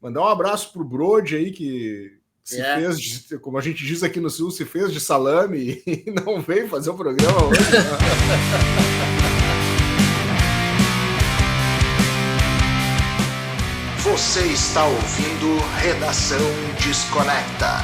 Mandar um abraço pro Brode aí, que se fez, como a gente diz aqui no Sul, se fez de salame e não veio fazer o programa hoje. Você está ouvindo Redação Desconecta.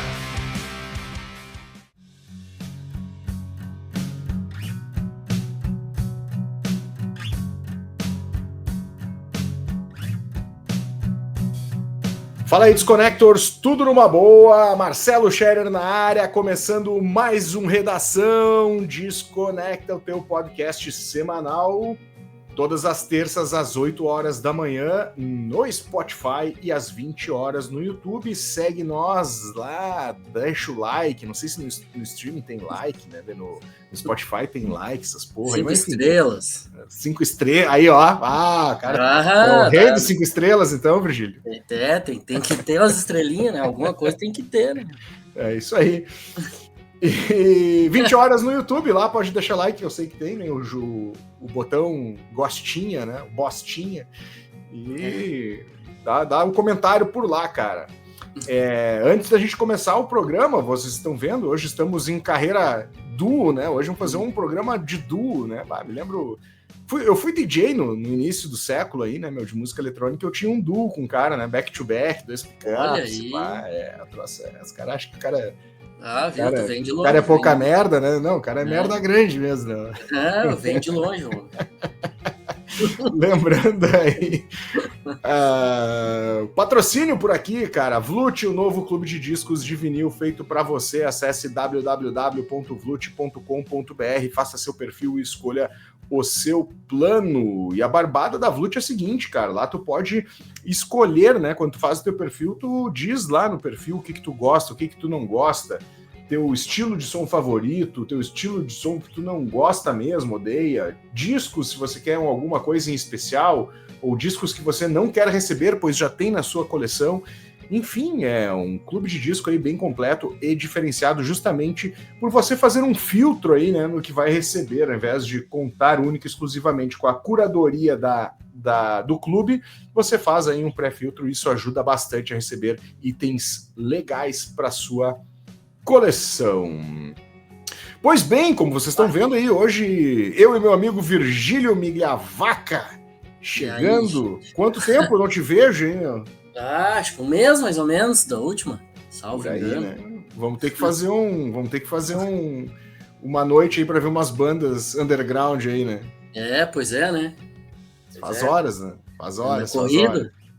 Fala aí, Desconectors, tudo numa boa? Marcelo Scherer na área, começando mais um Redação Desconecta, o teu podcast semanal, todas as terças às 8 horas da manhã no Spotify e às 20 horas no YouTube. Segue nós lá, deixa o like, não sei se no streaming tem like, né? No Spotify tem like, essas porra. 5 estrelas. 5 estrelas, aí ó, cara, o rei dos 5 estrelas então, Virgílio. Tem que ter umas estrelinhas, né? Alguma coisa tem que ter, né? É isso aí. E 20 horas no YouTube, lá pode deixar like, eu sei que tem, né? O botão gostinha, né? O bostinha. E dá um comentário por lá, cara. Antes da gente começar o programa, vocês estão vendo, hoje estamos em carreira duo, né? Hoje vamos fazer um programa de duo, né? Me lembro... Eu fui DJ no início do século aí, né, de música eletrônica, eu tinha um duo com um cara, né? Back to back, 2 pickups. Olha aí. Os caras acham que o cara... tu vem de longe. O cara é pouca merda, né? Não, o cara é merda grande mesmo. Né? Vem de longe, mano. Lembrando aí, patrocínio por aqui, cara. Vlut, o novo clube de discos de vinil feito para você. Acesse www.vlut.com.br, faça seu perfil e escolha o seu plano. E a barbada da Vlut é a seguinte, cara, lá tu pode escolher, né, quando tu faz o teu perfil, tu diz lá no perfil o que tu gosta, o que tu não gosta, teu estilo de som favorito, teu estilo de som que tu não gosta mesmo, odeia, discos se você quer alguma coisa em especial, ou discos que você não quer receber, pois já tem na sua coleção. Enfim, é um clube de disco aí bem completo e diferenciado justamente por você fazer um filtro aí, né, no que vai receber, ao invés de contar única e exclusivamente com a curadoria do clube, você faz aí um pré-filtro e isso ajuda bastante a receber itens legais para sua coleção. Pois bem, como vocês estão vendo aí, hoje eu e meu amigo Virgílio Migliavaca chegando. Quanto tempo eu não te vejo, hein? Acho que um mês, mais ou menos, da última. Salve aí, né? Vamos ter que fazer uma noite aí para ver umas bandas underground aí, né? Pois é, né? Faz horas, né? Faz horas.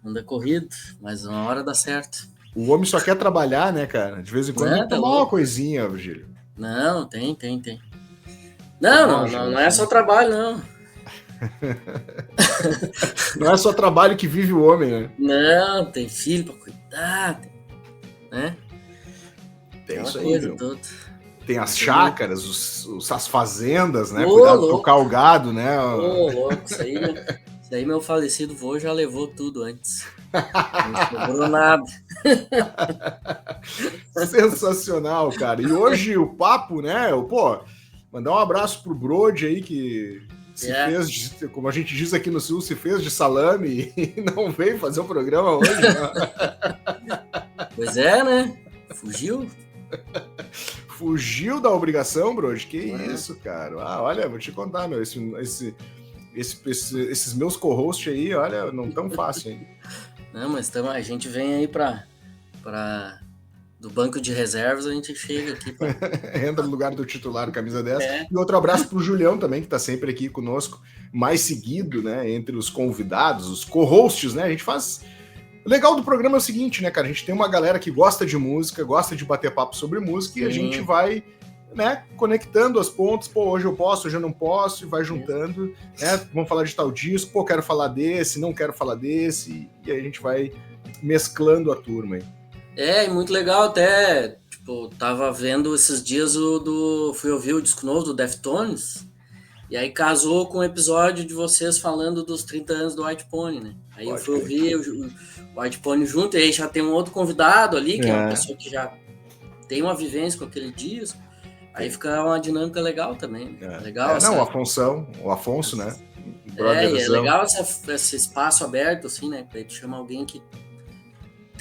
Anda corrido, mas uma hora dá certo. O homem só quer trabalhar, né, cara? De vez em quando tem que tomar uma coisinha, Virgílio. Não, tem. Não é só trabalho, não. Não é só trabalho que vive o homem, né? Não, tem filho pra cuidar, né? Tem isso aí, tem as chácaras, as fazendas, né? Cuidado de tocar o gado, né? Louco, isso aí meu falecido vô já levou tudo antes. Não sobrou nada. Sensacional, cara. E hoje o papo, né? Mandar um abraço pro Brode aí, que se fez, como a gente diz aqui no Sul, se fez de salame e não veio fazer o programa hoje. Né? Pois é, né? Fugiu da obrigação, Brode? Que isso, cara. Olha, vou te contar, meu, esses meus co-hosts aí, olha, não tão fácil, hein? Não, mas a gente vem aí do banco de reservas, a gente chega aqui entra no lugar do titular, camisa 10. E outro abraço pro Julião também, que tá sempre aqui conosco, mais seguido, né, entre os convidados, os co-hosts, né, a gente faz... O legal do programa é o seguinte, né, cara, a gente tem uma galera que gosta de música, gosta de bater papo sobre música, e a gente vai, né, conectando as pontas, hoje eu posso, hoje eu não posso, e vai juntando, né, vamos falar de tal disco, quero falar desse, não quero falar desse, e aí a gente vai mesclando a turma aí. Muito legal até, tava vendo esses dias fui ouvir o disco novo do Deftones, e aí casou com o episódio de vocês falando dos 30 anos do White Pony, né? Aí eu fui ouvir o White Pony junto, e aí já tem um outro convidado ali, que é uma pessoa que já tem uma vivência com aquele disco, aí fica uma dinâmica legal também, né? Legal não, o Afonso, né? E é legal esse espaço aberto, assim, né? Pra gente chamar alguém que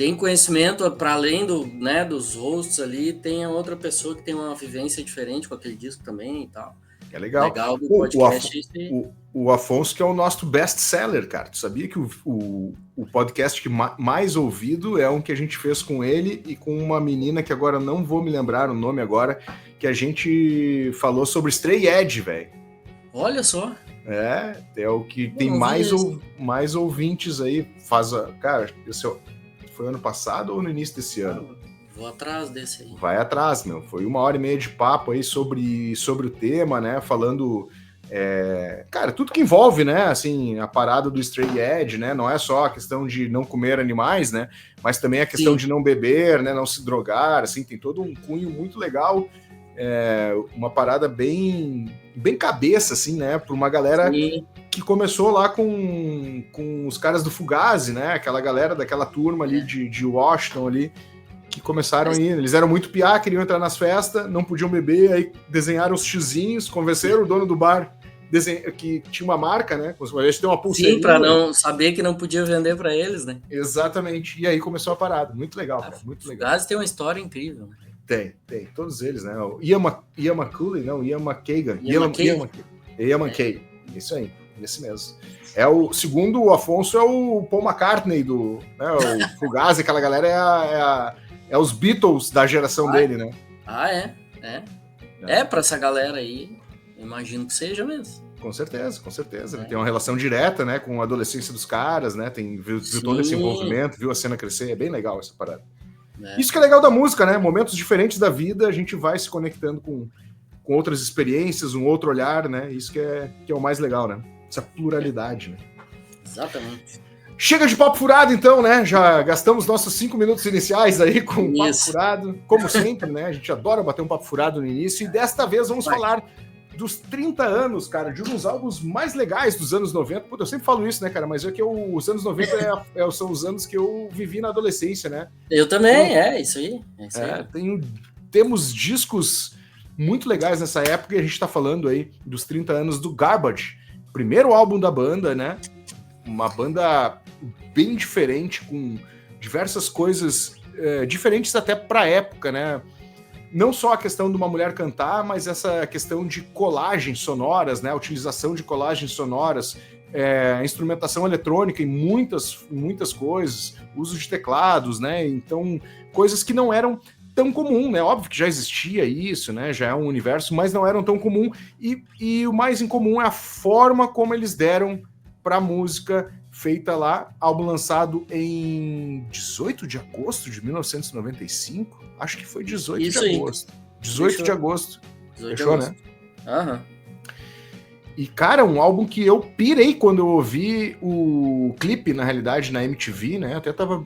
tem conhecimento para além né, dos hosts ali, tem a outra pessoa que tem uma vivência diferente com aquele disco também e tal. É legal. Legal do podcast. O Afonso, que é o nosso best-seller, cara. Tu sabia que o podcast que mais ouvido é um que a gente fez com ele e com uma menina que agora não vou me lembrar o nome agora, que a gente falou sobre Stray Edge, velho. Olha só. É o que tem mais ouvintes aí. Cara, foi ano passado ou no início desse ano? Vou atrás desse aí. Vai atrás, meu. Foi 1h30 de papo aí sobre o tema, né? Falando, cara, tudo que envolve, né? Assim, a parada do Stray Edge, né? Não é só a questão de não comer animais, né? Mas também a questão de não beber, né? Não se drogar, assim, tem todo um cunho muito legal. Uma parada bem cabeça, assim, né? Para uma galera que começou lá com os caras do Fugazi, né? Aquela galera daquela turma ali de Washington ali, que começaram a ir. Eles eram muito piá, queriam entrar nas festas, não podiam beber, aí desenharam os xizinhos, convenceram o dono do bar que tinha uma marca, né? A gente tem uma pulseirinha. Sim, para não saber que não podia vender para eles, né? Exatamente. E aí começou a parada. Muito legal, cara. Muito legal. O Fugazi tem uma história incrível, né? Tem. Todos eles, né? O Ian McCauley, não, Ian McKagan. Ian McKay. Isso aí, esse mesmo. Segundo o Afonso, é o Paul McCartney do... Né, o Fugazi, aquela galera é os Beatles da geração dele, né? Para essa galera aí, imagino que seja mesmo. Com certeza. Ele tem uma relação direta, né, com a adolescência dos caras, né? Viu todo esse envolvimento, viu a cena crescer. É bem legal essa parada. Isso que é legal da música, né? Momentos diferentes da vida, a gente vai se conectando com outras experiências, um outro olhar, né? Isso que é o mais legal, né? Essa pluralidade, né? Exatamente. Chega de papo furado, então, né? Já gastamos nossos 5 minutos iniciais aí com um papo furado. Como sempre, né? A gente adora bater um papo furado no início. E desta vez vamos falar dos 30 anos, cara, de um dos álbuns mais legais dos anos 90. Puta, eu sempre falo isso, né, cara? Mas os anos 90 são os anos que eu vivi na adolescência, né? Eu também, isso aí. Temos discos muito legais nessa época e a gente tá falando aí dos 30 anos do Garbage. Primeiro álbum da banda, né? Uma banda bem diferente, com diversas coisas diferentes até pra época, né? Não só a questão de uma mulher cantar, mas essa questão de colagens sonoras, né? A utilização de colagens sonoras, instrumentação eletrônica em muitas coisas, uso de teclados, né? Então, coisas que não eram tão comum, né? Óbvio que já existia isso, né? Já é um universo, mas não eram tão comum. E o mais incomum é a forma como eles deram para a música feita lá, álbum lançado em 18 de agosto de 1995. Acho que foi 18 de agosto. 18 de agosto. Fechou, né? Aham. E, cara, um álbum que eu pirei quando eu ouvi o clipe, na realidade, na MTV, né? Até tava,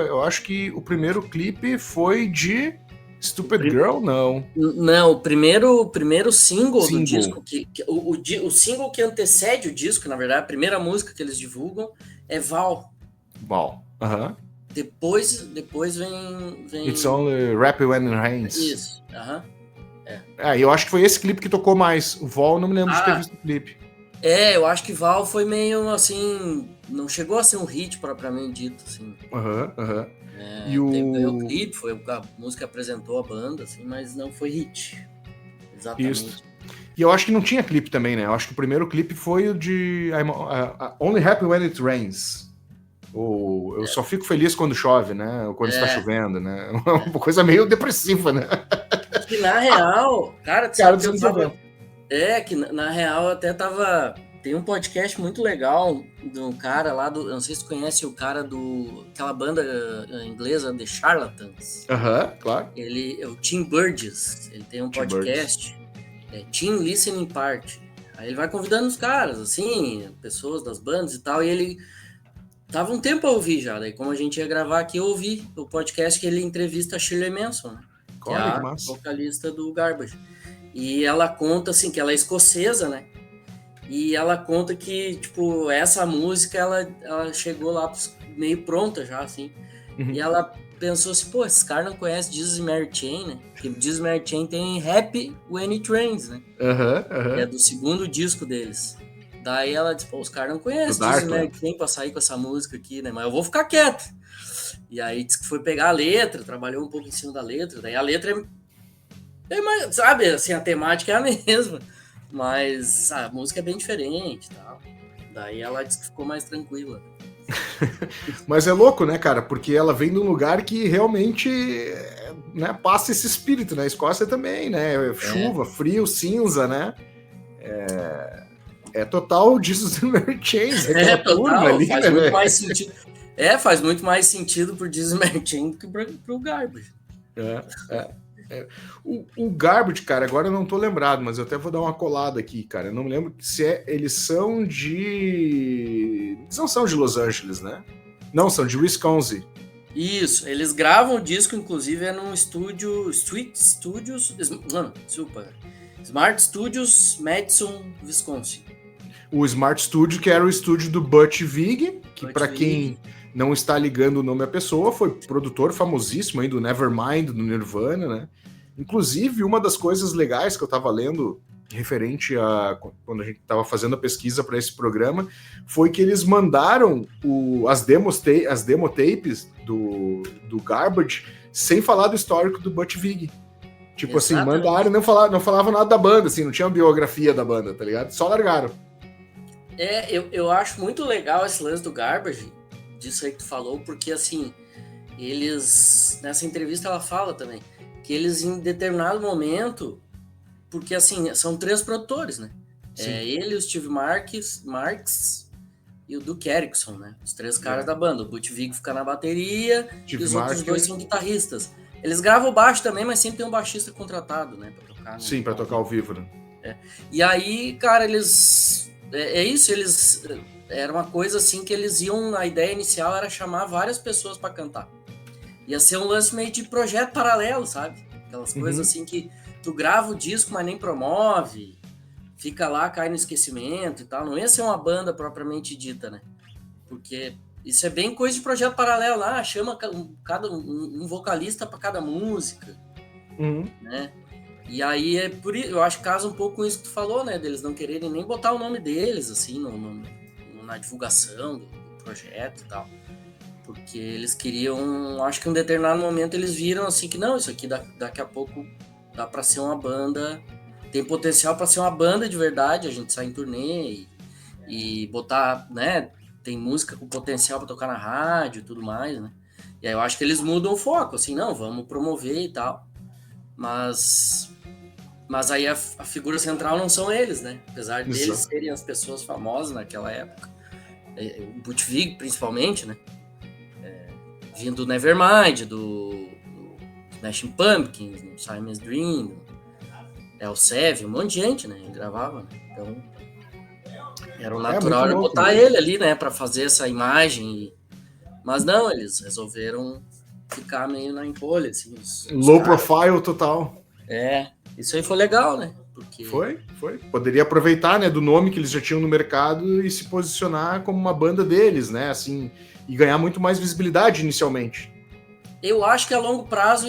eu acho que o primeiro clipe foi de Stupid Girl, não. Não, o primeiro single do disco, o single que antecede o disco, na verdade, a primeira música que eles divulgam é Val. Aham. Depois vem... It's Only Happy When It Rains. Isso, eu acho que foi esse clipe que tocou mais. O Val, não me lembro de ter visto o clipe. Eu acho que Val foi meio assim... Não chegou a ser um hit propriamente dito, assim. E o clipe, foi a música que apresentou a banda, assim, mas não foi hit. Exatamente. Isso. E eu acho que não tinha clipe também, né? Eu acho que o primeiro clipe foi o de Only Happy When It Rains. Eu só fico feliz quando chove, né? Ou quando está chovendo, né? Uma coisa meio depressiva, né? Que na real, cara, que na real até tava... Tem um podcast muito legal do cara lá do... Eu não sei se tu conhece o cara aquela banda inglesa, The Charlatans. Claro. Ele é o Tim Burgess. Ele tem um podcast, Team Listening Party. Aí ele vai convidando os caras, assim, pessoas das bandas e tal, e ele... Tava um tempo a ouvir já, daí como a gente ia gravar aqui, eu ouvi o podcast que ele entrevista a Shirley Manson, né? Que é a vocalista do Garbage. E ela conta, assim, que ela é escocesa, né? E ela conta que, tipo, essa música, ela chegou lá meio pronta já, assim. E ela pensou assim, pô, esses caras não conhecem Jesus e Mary Chain, né? Porque Jesus e Mary Chain tem Happy When It Rains, né? Que é do segundo disco deles. Daí ela disse, pô, os caras não conhecem Jesus e Mary Chain pra sair com essa música aqui, né? Mas eu vou ficar quieto. E aí disse que foi pegar a letra, trabalhou um pouco em cima da letra. Daí a letra mais, sabe, assim, a temática é a mesma, mas a música é bem diferente e tal. Daí ela disse que ficou mais tranquila. Mas é louco, né, cara? Porque ela vem de um lugar que realmente, né, passa esse espírito, né? A Escócia também, né? Chuva, frio, cinza, né? É total Jesus and Mary Chain, aquela turma ali, faz né, muito velho? mais sentido. Faz muito mais sentido pro Jesus and Mary Chain do que pro Garbage. O Garbage, cara, agora eu não tô lembrado, mas eu até vou dar uma colada aqui, cara. Eu não me lembro se eles são de... Eles não são de Los Angeles, né? Não, são de Wisconsin. Isso, eles gravam o disco, inclusive, num estúdio... Smart Studios, Madison, Wisconsin. O Smart Studio, que era o estúdio do Butch Vig, que para quem não está ligando o nome à pessoa, foi produtor famosíssimo aí do Nevermind, do Nirvana, né? Inclusive, uma das coisas legais que eu estava lendo referente a quando a gente estava fazendo a pesquisa para esse programa, foi que eles mandaram as demo tapes do Garbage sem falar do histórico do Butch Vig. Tipo assim, mandaram e não falavam nada da banda, assim, não tinha uma biografia da banda, tá ligado? Só largaram. Eu acho muito legal esse lance do Garbage, disso aí que tu falou, porque assim, eles, nessa entrevista ela fala também, que eles em determinado momento, porque assim, são 3 produtores, né? Ele, o Steve Marks e o Duke Erickson, né? Os 3 caras da banda. O Butch Vig fica na bateria Steve e os outros 2 são guitarristas. Eles gravam o baixo também, mas sempre tem um baixista contratado, né? Pra tocar. Sim, pra tocar ao vivo, né? E aí, cara, eles... eles... Era uma coisa assim que eles iam... A ideia inicial era chamar várias pessoas pra cantar. Ia ser um lance meio de projeto paralelo, sabe? Aquelas coisas assim que tu grava o disco, mas nem promove. Fica lá, cai no esquecimento e tal. Não ia ser uma banda propriamente dita, né? Porque isso é bem coisa de projeto paralelo lá. Chama um vocalista pra cada música, né? E aí, eu acho que casa um pouco com isso que tu falou, né? Deles não quererem nem botar o nome deles, assim, na divulgação do projeto e tal. Porque eles queriam... Acho que em um determinado momento eles viram, assim, que não, isso aqui daqui a pouco dá pra ser uma banda... Tem potencial pra ser uma banda de verdade, a gente sai em turnê e botar, né? Tem música com potencial pra tocar na rádio e tudo mais, né? E aí eu acho que eles mudam o foco, assim, não, vamos promover e tal. Mas aí a figura central não são eles, né? Apesar deles serem as pessoas famosas naquela época. O Butch Vig, principalmente, né? Vindo do Nevermind, do Smashing Pumpkins, do Simon's Dream, o Sev, um monte de gente, né? Ele gravava, né? Então, era o natural de botar ele ali, né? Pra fazer essa imagem. Mas não, eles resolveram ficar meio na empolha, assim. Low profile total. Isso aí foi legal, né? Porque... Foi. Poderia aproveitar, né, do nome que eles já tinham no mercado e se posicionar como uma banda deles, né? Assim, e ganhar muito mais visibilidade inicialmente. Eu acho que a longo prazo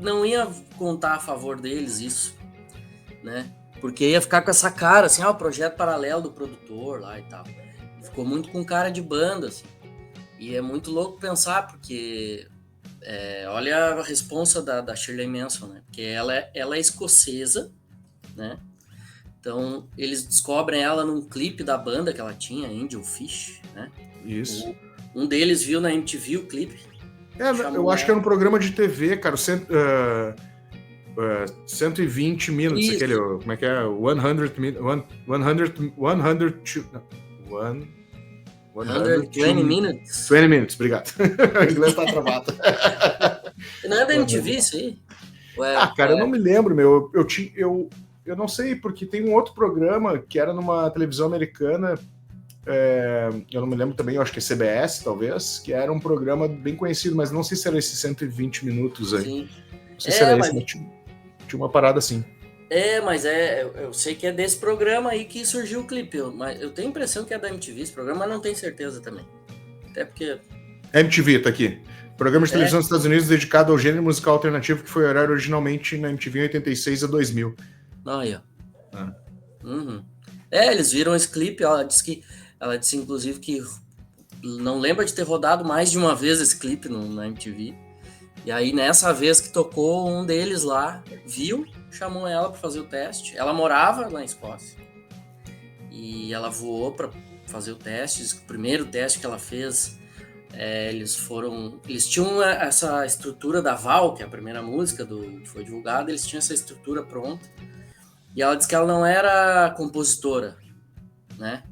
não ia contar a favor deles isso, né? Porque ia ficar com essa cara, assim, o projeto paralelo do produtor lá e tal. Ficou muito com cara de banda, assim. E é muito louco pensar, porque... olha a responsa da Shirley Manson, né? Porque ela é escocesa, né? Então, eles descobrem ela num clipe da banda que ela tinha, Angel Fish, né? Isso. Um deles viu na MTV o clipe. Eu acho que era um programa de TV, cara. 120 minutos, isso. Aquele, como é que é? 120 minutes. 20 minutes, obrigado. O inglês tá travado. Não é da MTV isso aí? Cara, eu não me lembro, meu. Eu não sei, porque tem um outro programa que era numa televisão americana, eu não me lembro também, eu acho que é CBS, talvez, que era um programa bem conhecido, mas não sei se era esses 120 minutos aí. Sim. Não sei se era esse, mas tinha uma parada assim. Mas eu sei que é desse programa aí que surgiu o clipe, mas eu tenho a impressão que é da MTV esse programa, mas não tenho certeza também. Até porque... MTV, tá aqui. Programa de televisão dos Estados Unidos dedicado ao gênero musical alternativo que foi horário originalmente na MTV em 86 a 2000. Aí, ó. Eles viram esse clipe, ela disse inclusive que não lembro de ter rodado mais de uma vez esse clipe na MTV. E aí, nessa vez que tocou, um deles lá viu, chamou ela para fazer o teste. Ela morava na Escócia. E ela voou para fazer o teste. Diz que o primeiro teste que ela fez, eles tinham essa estrutura da Val, que é a primeira música que foi divulgada, eles tinham essa estrutura pronta. E ela disse que ela não era compositora, né?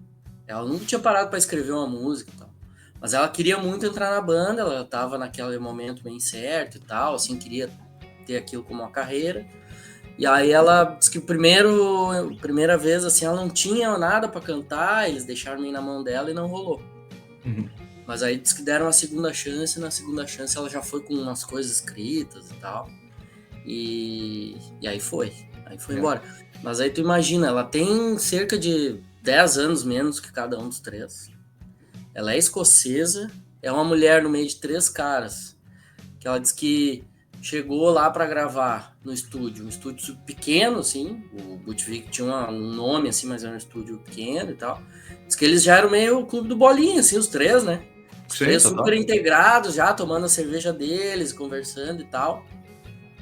Ela nunca tinha parado para escrever uma música e tal. Mas ela queria muito entrar na banda, ela estava naquele momento bem certo e tal, assim, queria ter aquilo como uma carreira. E aí ela disse que primeira vez, assim, ela não tinha nada para cantar, eles deixaram meio na mão dela e não rolou. Uhum. Mas aí disse que deram a segunda chance, e na segunda chance ela já foi com umas coisas escritas e tal. E aí foi embora. Mas aí tu imagina, ela tem cerca de 10 anos menos que cada um dos três. Ela é escocesa, é uma mulher no meio de 3 caras, que ela diz que chegou lá para gravar no estúdio, um estúdio pequeno, assim, o Butch Vig tinha um nome, assim, mas era um estúdio pequeno e tal. Diz que eles já eram meio o clube do Bolinha, assim, os 3, né? Os 3 super integrados, já tomando a cerveja deles, conversando e tal.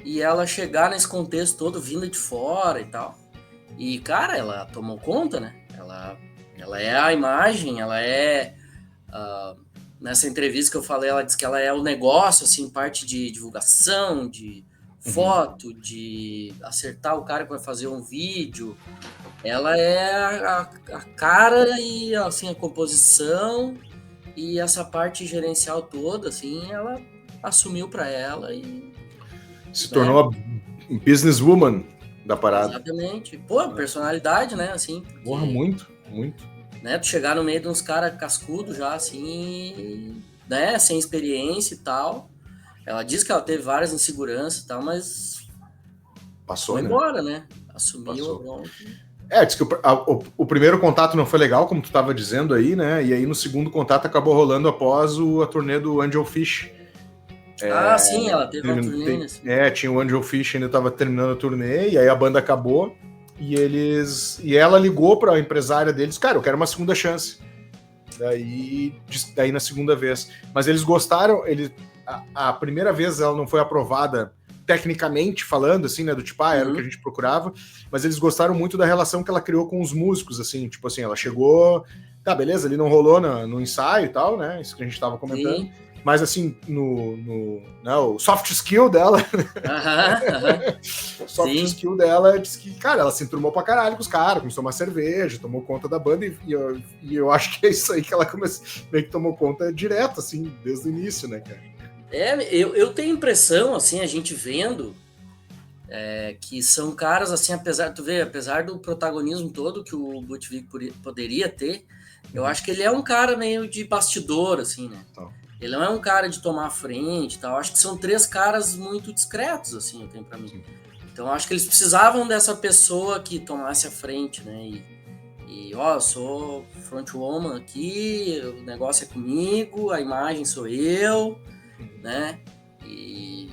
E ela chegar nesse contexto todo, vinda de fora e tal. E, cara, ela tomou conta, né? Ela é a imagem, ela é... nessa entrevista que eu falei, ela disse que ela é o negócio, assim, parte de divulgação, de foto, de acertar o cara que vai fazer um vídeo. Ela é a cara e, assim, a composição e essa parte gerencial toda, assim, ela assumiu para ela e... Se tornou a businesswoman da parada. Exatamente. Pô, personalidade, né, assim. Porque, porra, muito. Né, tu chegar no meio de uns caras cascudos já, assim, né, sem experiência e tal. Ela diz que ela teve várias inseguranças e tal, mas Passou, foi né? embora, né? Assumiu Passou. a bronca. Diz que o primeiro contato não foi legal, como tu estava dizendo aí, né? E aí no segundo contato acabou rolando após a turnê do Angel Fish. Sim, ela teve uma turnê. Assim. Tinha o Angel Fish, ainda estava terminando a turnê, e aí a banda acabou. E ela ligou para a empresária deles, cara, eu quero uma segunda chance. Daí na segunda vez. Mas eles gostaram, a primeira vez ela não foi aprovada tecnicamente falando, assim, né, do tipo, era o que a gente procurava, mas eles gostaram muito da relação que ela criou com os músicos, assim, tipo assim, ela chegou, tá, beleza, ele não rolou no ensaio e tal, né, isso que a gente tava comentando, sim. Mas assim, o soft skill dela, soft sim. skill dela, disse que, cara, ela se enturmou pra caralho com os caras, começou a tomar cerveja, tomou conta da banda, e eu acho que é isso aí que ela meio que tomou conta direto, assim, desde o início, né, cara. Eu tenho a impressão, assim, a gente vendo, que são caras, assim, apesar do protagonismo todo que o Butch Vig poderia ter, eu acho que ele é um cara meio de bastidor, assim, né? Então. Ele não é um cara de tomar a frente e tal. Acho que são 3 caras muito discretos, assim, eu tenho pra mim. Então, acho que eles precisavam dessa pessoa que tomasse a frente, né? Eu sou frontwoman aqui, o negócio é comigo, a imagem sou eu, né? E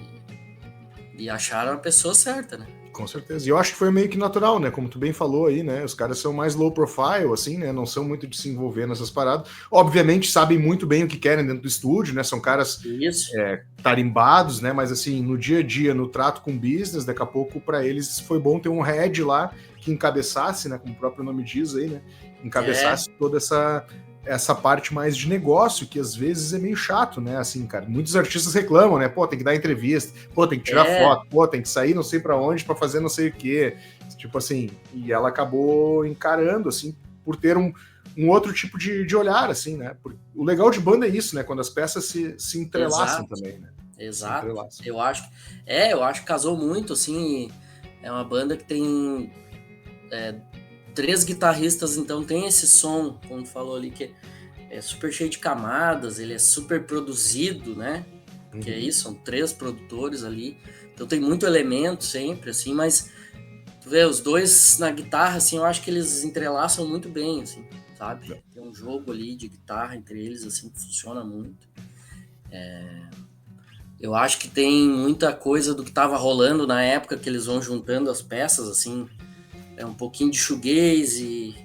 acharam a pessoa certa, né? Com certeza. E eu acho que foi meio que natural, né? Como tu bem falou aí, né? Os caras são mais low profile, assim, né? Não são muito de se envolver nessas paradas. Obviamente sabem muito bem o que querem dentro do estúdio, né? São caras tarimbados, né? Mas assim, no dia a dia, no trato com business, daqui a pouco para eles foi bom ter um head lá que encabeçasse, né? Como o próprio nome diz aí, né? Encabeçasse toda essa parte mais de negócio, que às vezes é meio chato, né? Assim, cara, muitos artistas reclamam, né? Pô, tem que dar entrevista, pô, tem que tirar foto, pô, tem que sair não sei pra onde pra fazer não sei o quê. Tipo assim, e ela acabou encarando, assim, por ter um outro tipo de olhar, assim, né? O legal de banda é isso, né? Quando as peças se entrelaçam. Exato. Também, né? Exato. Eu acho que casou muito, assim, é uma banda que tem 3 guitarristas, então tem esse som, como tu falou ali, que é super cheio de camadas, ele é super produzido, né? Que é isso, são 3 produtores ali, então tem muito elemento sempre, assim, mas tu vê, os dois na guitarra, assim, eu acho que eles entrelaçam muito bem, assim, sabe? Tem um jogo ali de guitarra entre eles, assim, que funciona muito. Eu acho que tem muita coisa do que tava rolando na época que eles vão juntando as peças, assim, um pouquinho de shoegaze,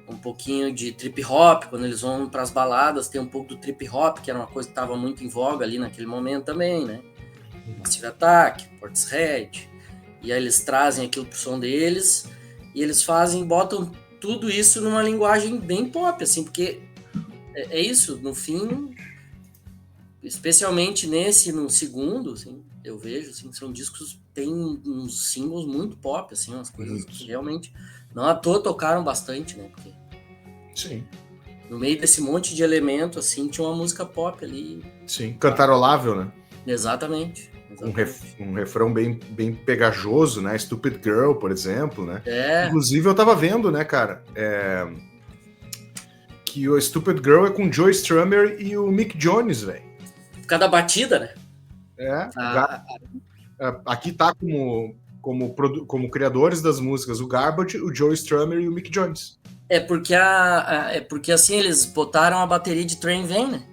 um pouquinho de trip hop, quando eles vão para as baladas, tem um pouco do trip hop, que era uma coisa que estava muito em voga ali naquele momento também, né? Massive Attack, Portishead, e aí eles trazem aquilo pro som deles, e eles botam tudo isso numa linguagem bem pop, assim, porque é isso, no fim, especialmente no segundo, assim, eu vejo, assim, são discos, tem uns singles muito pop, assim, umas coisas que realmente, não à toa tocaram bastante, né, porque Sim. no meio desse monte de elemento, assim, tinha uma música pop ali. Sim, cantarolável, né? Exatamente. Um refrão bem pegajoso, né? Stupid Girl, por exemplo, né? É. Inclusive, eu tava vendo, né, cara, que o Stupid Girl é com o Joe Strummer e o Mick Jones, velho. Por causa da batida, né? Aqui tá como criadores das músicas o Garbage, o Joe Strummer e o Mick Jones. É porque assim eles botaram a bateria de Train Vane, né?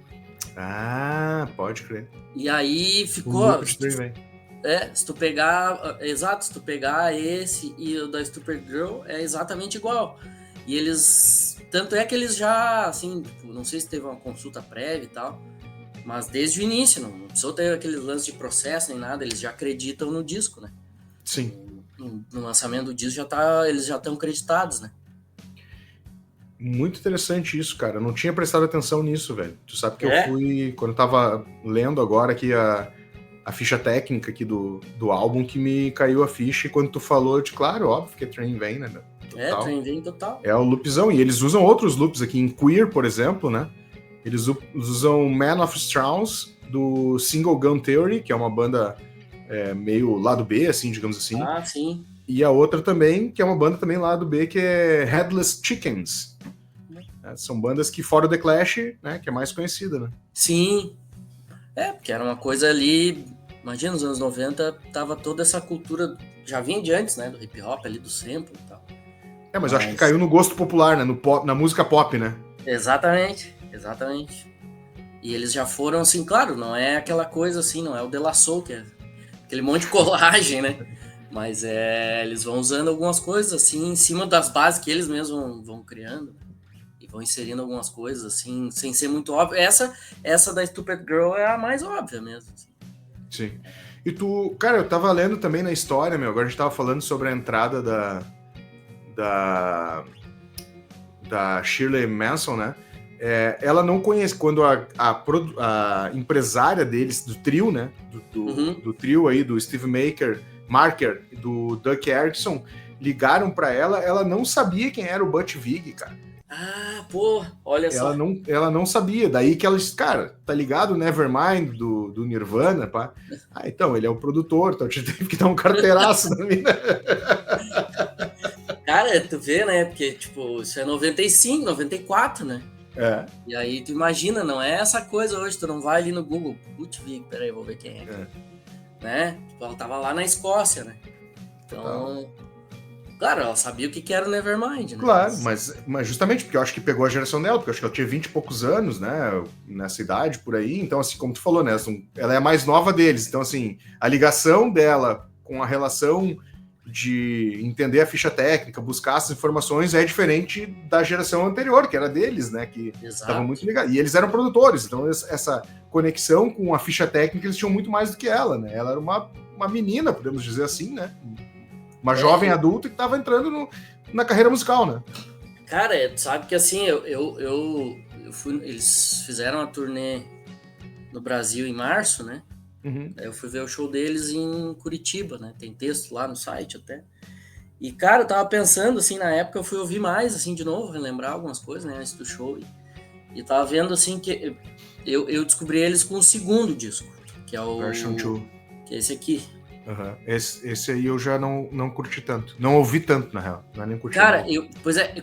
Ah, pode crer. E aí ficou. O loop de Train Vane. Se tu pegar. Exato, se tu pegar esse e o da Stupid Girl, é exatamente igual. E eles. Tanto é que eles já, assim, tipo, não sei se teve uma consulta prévia e tal, mas desde o início, não precisou ter aquele lance de processo nem nada, eles já acreditam no disco, né? Sim. No lançamento do disco eles já estão creditados, né? Muito interessante isso, cara. Eu não tinha prestado atenção nisso, velho. Tu sabe que eu fui, quando eu tava lendo agora aqui a ficha técnica aqui do álbum, que me caiu a ficha, e quando tu falou, claro, óbvio que é Train Vane, né? Total. Train Vane total. É o loopzão, e eles usam outros loops aqui, em Queer, por exemplo, né? Eles usam Man of Strauss, do Single Gun Theory, que é uma banda meio lado B, assim, digamos assim. Ah, sim. E a outra também, que é uma banda também lado B, que é Headless Chickens. São bandas que, fora o The Clash, né, que é mais conhecida, né? Sim. Porque era uma coisa ali... Imagina, nos anos 90, tava toda essa cultura... Já vinha de antes, né? Do hip hop ali, do sample e tal. Mas eu acho que caiu no gosto popular, né? Na música pop, né? Exatamente. E eles já foram, assim, claro, não é aquela coisa assim, não é o De La Soul, que é aquele monte de colagem, né? Mas eles vão usando algumas coisas, assim, em cima das bases que eles mesmos vão criando. E vão inserindo algumas coisas, assim, sem ser muito óbvio. Essa da Stupid Girl é a mais óbvia mesmo. Assim. Sim. E tu... Cara, eu tava lendo também na história, agora a gente tava falando sobre a entrada da Shirley Manson, né? Ela não conhece, quando a empresária deles, do trio, né? Do trio aí, do Steve Marker e do Duck Erickson, ligaram pra ela não sabia quem era o Butch Vig, cara. Ah, pô, olha só. Ela não sabia, daí que ela disse, cara, tá ligado, Nevermind, do Nirvana, pá? Então, ele é o produtor, então a gente teve que dar um carteiraço na mina. Cara, tu vê, né, porque, tipo, isso é 95, 94, né? E aí tu imagina, não é essa coisa hoje, tu não vai ali no Google, Butch Vig, peraí, vou ver quem é. Né? Tipo, ela tava lá na Escócia, né? Então... Claro, ela sabia o que era o Nevermind, né? Claro, mas justamente porque eu acho que pegou a geração dela, porque eu acho que ela tinha 20 e poucos anos, né, nessa idade, por aí, então, assim, como tu falou, né, ela é a mais nova deles, então, assim, a ligação dela com a relação de entender a ficha técnica, buscar essas informações, é diferente da geração anterior, que era deles, né, que estava muito ligado, e eles eram produtores, então essa conexão com a ficha técnica, eles tinham muito mais do que ela, né, ela era uma menina, podemos dizer assim, né, uma jovem adulta que estava entrando na carreira musical, né? Cara, sabe que assim, eu fui, eles fizeram a turnê no Brasil em março, né? Eu fui ver o show deles em Curitiba, né? Tem texto lá no site até. E, cara, eu tava pensando, assim, na época eu fui ouvir mais, assim, de novo, relembrar algumas coisas, né? Antes do show. E tava vendo, assim, que eu descobri eles com o segundo disco, que é o... Version 2. Que é esse aqui. Esse aí eu já não curti tanto. Não ouvi tanto, na real. Não é nem curti. Cara,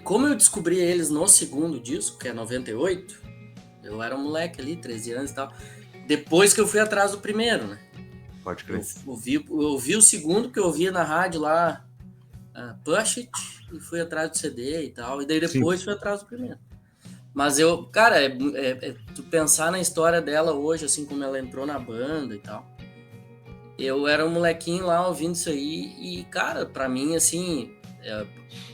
como eu descobri eles no segundo disco, que é 98, eu era um moleque ali, 13 anos e tal, depois que eu fui atrás do primeiro, né? Pode crer. Eu ouvi o segundo, porque eu ouvia na rádio lá, Push It, e fui atrás do CD e tal, e daí depois fui atrás do primeiro. Mas cara, tu pensar na história dela hoje, assim, como ela entrou na banda e tal. Eu era um molequinho lá ouvindo isso aí e, cara, pra mim, assim,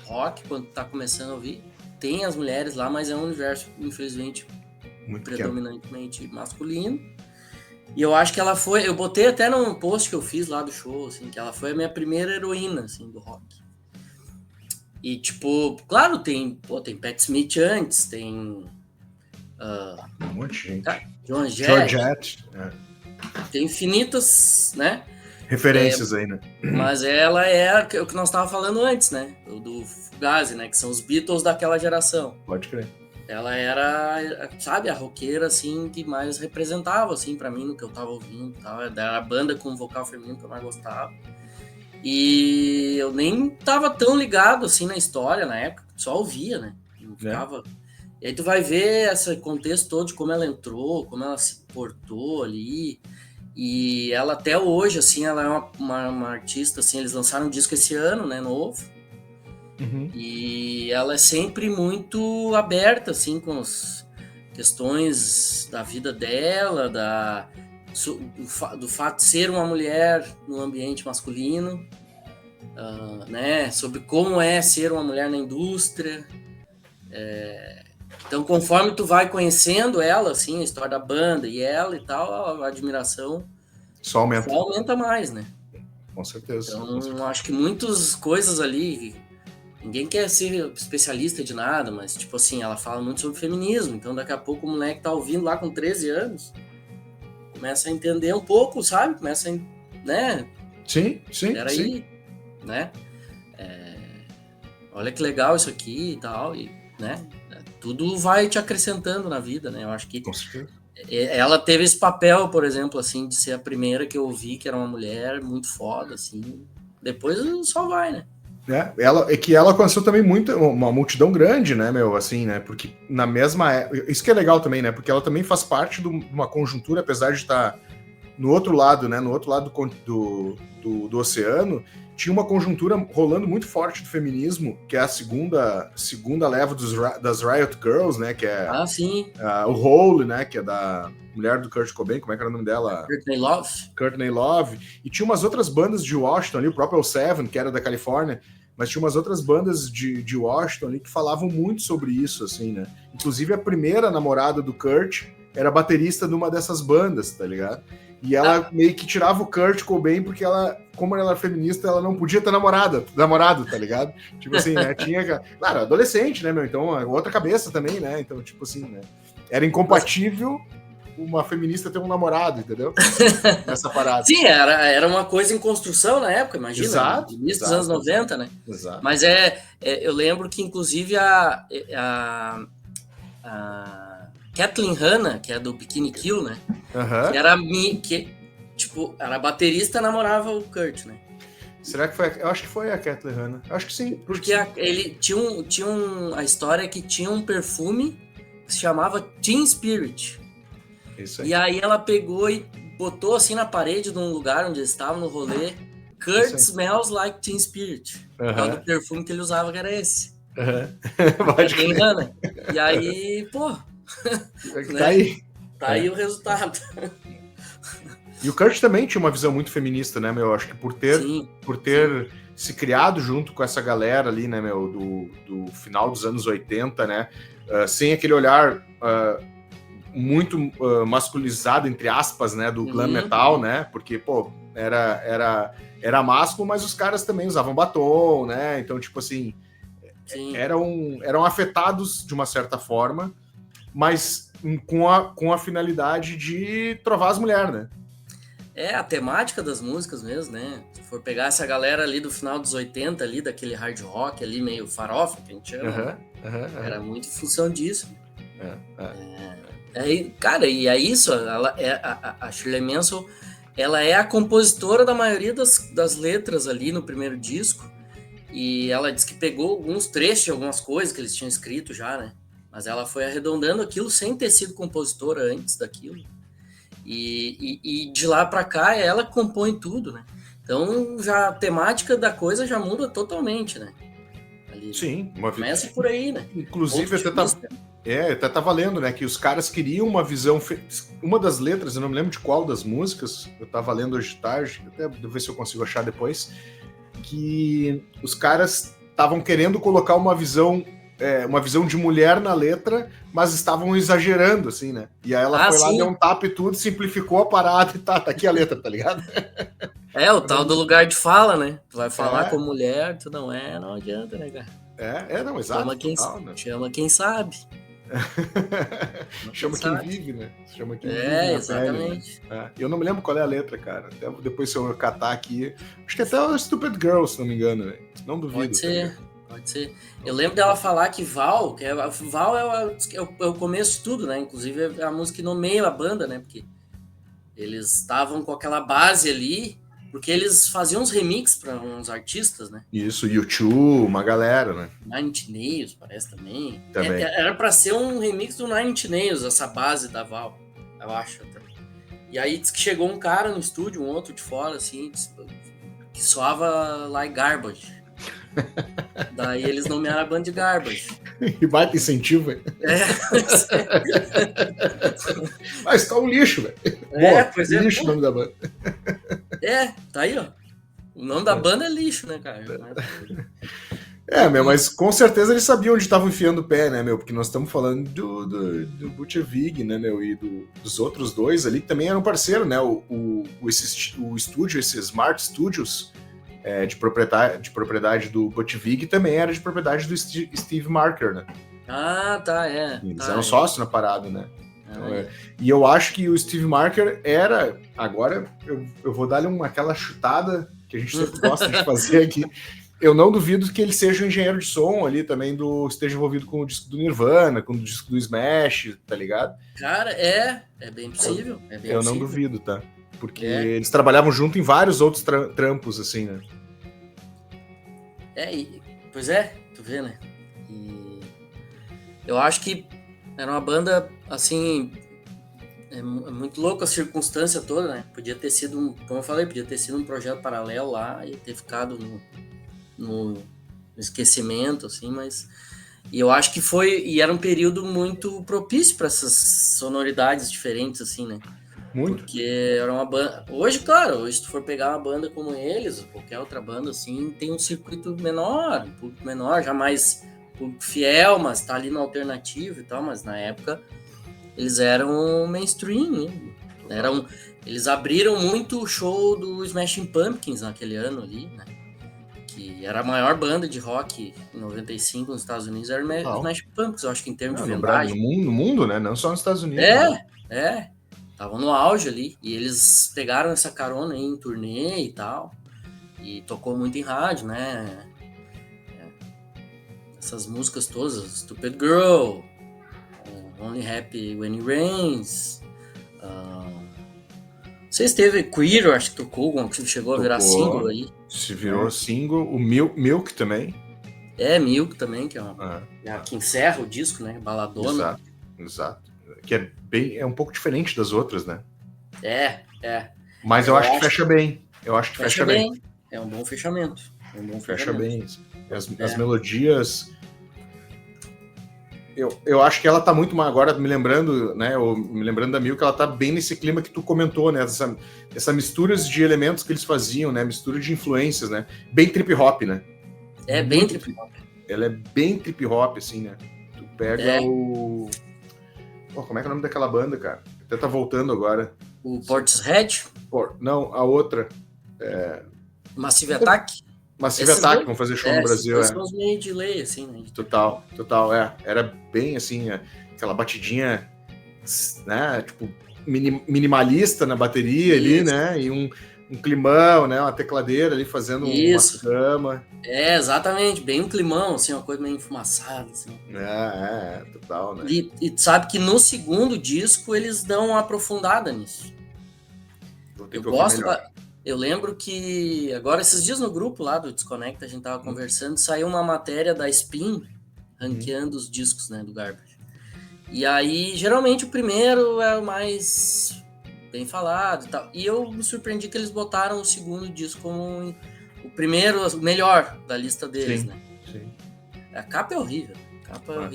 rock, quando tá começando a ouvir, tem as mulheres lá, mas é um universo, infelizmente, Muito predominantemente masculino. E eu acho que ela foi... Eu botei até num post que eu fiz lá do show, assim, que ela foi a minha primeira heroína, assim, do rock. E, tipo, claro, tem Pat Smith antes, tem... um monte de gente. Joan Jett. Jett. Tem infinitas, né? Referências aí, né? Mas ela é o que nós estávamos falando antes, né? Do Fugazi, né? Que são os Beatles daquela geração. Pode crer. Ela era, sabe, a roqueira, assim, que mais representava, assim, pra mim, no que eu tava ouvindo e tal. Era a banda com vocal feminino que eu mais gostava. E eu nem tava tão ligado, assim, na história, na época. Só ouvia, né? Não ficava... E aí tu vai ver esse contexto todo de como ela entrou, como ela se portou ali. E ela até hoje, assim, ela é uma artista, assim, eles lançaram um disco esse ano, né, novo. Uhum. E ela é sempre muito aberta, assim, com as questões da vida dela, do fato de ser uma mulher no ambiente masculino, né, sobre como é ser uma mulher na indústria. Então, conforme tu vai conhecendo ela, assim, a história da banda e ela e tal, a admiração só aumenta mais, né? Com certeza. Então, acho que muitas coisas ali... Ninguém quer ser especialista de nada, mas, tipo assim, ela fala muito sobre feminismo. Então, daqui a pouco, o moleque tá ouvindo lá com 13 anos, começa a entender um pouco, sabe? Começa a... né? Sim. Aí, né? Olha que legal isso aqui e tal, e, né? Tudo vai te acrescentando na vida, né? Eu acho que com certeza. Ela teve esse papel, por exemplo, assim, de ser a primeira que eu ouvi que era uma mulher muito foda, assim. Depois só vai, né? Ela alcançou também uma multidão grande, né, meu, assim, né, porque na mesma época, isso que é legal também, né, porque ela também faz parte de uma conjuntura, apesar de estar no outro lado, né, no outro lado do oceano, tinha uma conjuntura rolando muito forte do feminismo, que é a segunda leva das Riot Girls, né, que é o Hole, né, que é da mulher do Kurt Cobain, como é que era o nome dela? Courtney Love, e tinha umas outras bandas de Washington ali, o próprio L7, que era da Califórnia, mas tinha umas outras bandas de Washington ali que falavam muito sobre isso, assim, né? Inclusive a primeira namorada do Kurt era baterista de uma dessas bandas, tá ligado? E ela meio que tirava o Kurt Cobain porque ela, como ela era feminista, ela não podia ter namorado, tá ligado? Tipo assim, né? Tinha... Claro, adolescente, né, meu? Então, outra cabeça também, né? Então, tipo assim, né? Era incompatível uma feminista ter um namorado, entendeu? Nessa parada. Sim, era uma coisa em construção na época, imagina. Exato. Início dos anos 90, né? Exato. Mas eu lembro que, inclusive, a Kathleen Hanna, que é do Bikini Kill, né? Uhum. Que era tipo, era baterista, namorava o Kurt, né? Será que foi? Eu acho que foi a Kathleen Hanna. Eu acho que sim. Porque ele tinha a história que tinha um perfume que se chamava Teen Spirit. Isso aí. E aí ela pegou e botou assim na parede de um lugar onde eles estavam no rolê. Kurt smells like Teen Spirit. Por causa do perfume que ele usava, que era esse. Pode crer. E aí, pô... Tá aí. Tá aí o resultado. E o Kurt também tinha uma visão muito feminista, né, meu? Acho que por ter se criado junto com essa galera ali, né, meu, do final dos anos 80, né? Sem aquele olhar muito masculinizado, entre aspas, né, do glam metal, né? Porque, pô, era másculo, mas os caras também usavam batom, né? Então, tipo assim, eram afetados de uma certa forma, mas com a finalidade de trovar as mulheres, né? A temática das músicas mesmo, né? Se for pegar essa galera ali do final dos 80, ali, daquele hard rock ali, meio farofa, que a gente chama, era muito em função disso. Cara, e é isso, a Shirley Manson, ela é a compositora da maioria das letras ali no primeiro disco, e ela disse que pegou alguns trechos de algumas coisas que eles tinham escrito já, né? Mas ela foi arredondando aquilo sem ter sido compositora antes daquilo. E de lá pra cá, ela compõe tudo, né? Então, já a temática da coisa já muda totalmente, né? Ali, sim. Começa por aí, né? Inclusive, até tá valendo, né? Que os caras queriam uma visão... Uma das letras, eu não me lembro de qual das músicas, eu tava lendo hoje de tarde, até vou ver se eu consigo achar depois, que os caras estavam querendo colocar uma visão uma visão de mulher na letra, mas estavam exagerando, assim, né? E aí ela foi lá, deu um tapa e tudo, simplificou a parada e tá aqui a letra, tá ligado? O tal do lugar de fala, né? Tu vai falar com mulher, tu não adianta, né, cara? Não, exato. Chama quem sabe. Chama quem vive, né? Chama quem vive. Exatamente. Pele, né? Eu não me lembro qual é a letra, cara. Até depois, se eu catar aqui. Acho que até o Stupid Girl, se não me engano, né? Não duvido. Pode ser. Eu lembro dela falar que Val é o começo de tudo, né? Inclusive é a música que nomeia a banda, né? Porque eles estavam com aquela base ali, porque eles faziam uns remix para uns artistas, né? Isso, U2, uma galera, né? Nine Inch Nails, parece também. Era para ser um remix do Nine Inch Nails, essa base da Val, eu acho. E aí diz que chegou um cara no estúdio, um outro de fora, assim, que soava like garbage. Daí eles nomearam a banda de Garbage. E baita incentivo, hein? Mas tá um lixo, velho. Pois é. Lixo o nome da banda. Tá aí, ó. O nome da banda é lixo, né, cara? Mas com certeza eles sabiam onde estavam enfiando o pé, né, meu? Porque nós estamos falando do Butcher Vig, né, meu? E dos outros dois ali, que também eram parceiro, né? O estúdio, esse Smart Studios, de propriedade do Butch Vig, também era de propriedade do Steve Marker, né? Eles eram sócios na parada, né? Então, E eu acho que o Steve Marker era... Agora eu vou dar-lhe aquela chutada que a gente sempre gosta de fazer aqui. Eu não duvido que ele seja um engenheiro de som ali também, esteja envolvido com o disco do Nirvana, com o disco do Smash, tá ligado? Cara, é bem possível. Eu não duvido, tá? Porque eles trabalhavam junto em vários outros trampos, assim, né? Pois é, tu vê, né? E eu acho que era uma banda, assim, é muito louco a circunstância toda, né? Podia ter sido, como eu falei, podia ter sido um projeto paralelo lá e ter ficado no esquecimento, assim, mas... E eu acho que era um período muito propício para essas sonoridades diferentes, assim, né? Muito. Porque era uma banda... Hoje, claro, se tu for pegar uma banda como eles, ou qualquer outra banda, assim, tem um circuito menor, um público menor, já mais público fiel, mas tá ali no alternativo e tal, mas na época eles eram mainstream, né? Eles abriram muito o show do Smashing Pumpkins naquele ano ali, né? Que era a maior banda de rock em 95 nos Estados Unidos, era o Smashing Pumpkins, eu acho que em termos de vendagem. No mundo, né? Não só nos Estados Unidos. Estavam no auge ali, e eles pegaram essa carona aí em turnê e tal, e tocou muito em rádio, né? Essas músicas todas, Stupid Girl, Only Happy When It Rains, não sei se teve Queer, acho que tocou, que chegou a virar single aí. Se virou single, o Milk também. Milk também, que que encerra o disco, né? Baladona. Exato. Que é um pouco diferente das outras, né? Mas eu acho que fecha bem. Eu acho que fecha bem. É um bom fechamento. Fecha bem. As melodias... Eu acho que ela tá muito mais... Agora, me lembrando da Milk, ela tá bem nesse clima que tu comentou, né? Essa mistura de elementos que eles faziam, né? Mistura de influências, né? Bem trip-hop, né? Bem trip-hop. Ela é bem trip-hop, assim, né? Tu pega o... Pô, como é que é o nome daquela banda, cara? Até tá voltando agora. O Portishead? Não, a outra. Massive Attack? Massive Attack, vão fazer show no Brasil. São os meio de lei, assim, né? Total. Era bem, assim, aquela batidinha, né? Tipo, minimalista na bateria ali, né? E um climão, né? Uma tecladeira ali fazendo uma cama. Exatamente. Bem um climão, assim, uma coisa meio enfumaçada, assim. Total, né? E sabe que no segundo disco eles dão uma aprofundada nisso. Eu lembro que agora, esses dias no grupo lá do Desconecta, a gente tava conversando, saiu uma matéria da Spin ranqueando os discos, né, do Garbage. E aí, geralmente, o primeiro é o mais bem falado e tal. E eu me surpreendi que eles botaram o segundo disco como o primeiro, o melhor da lista deles, né? Sim. A capa é horrível.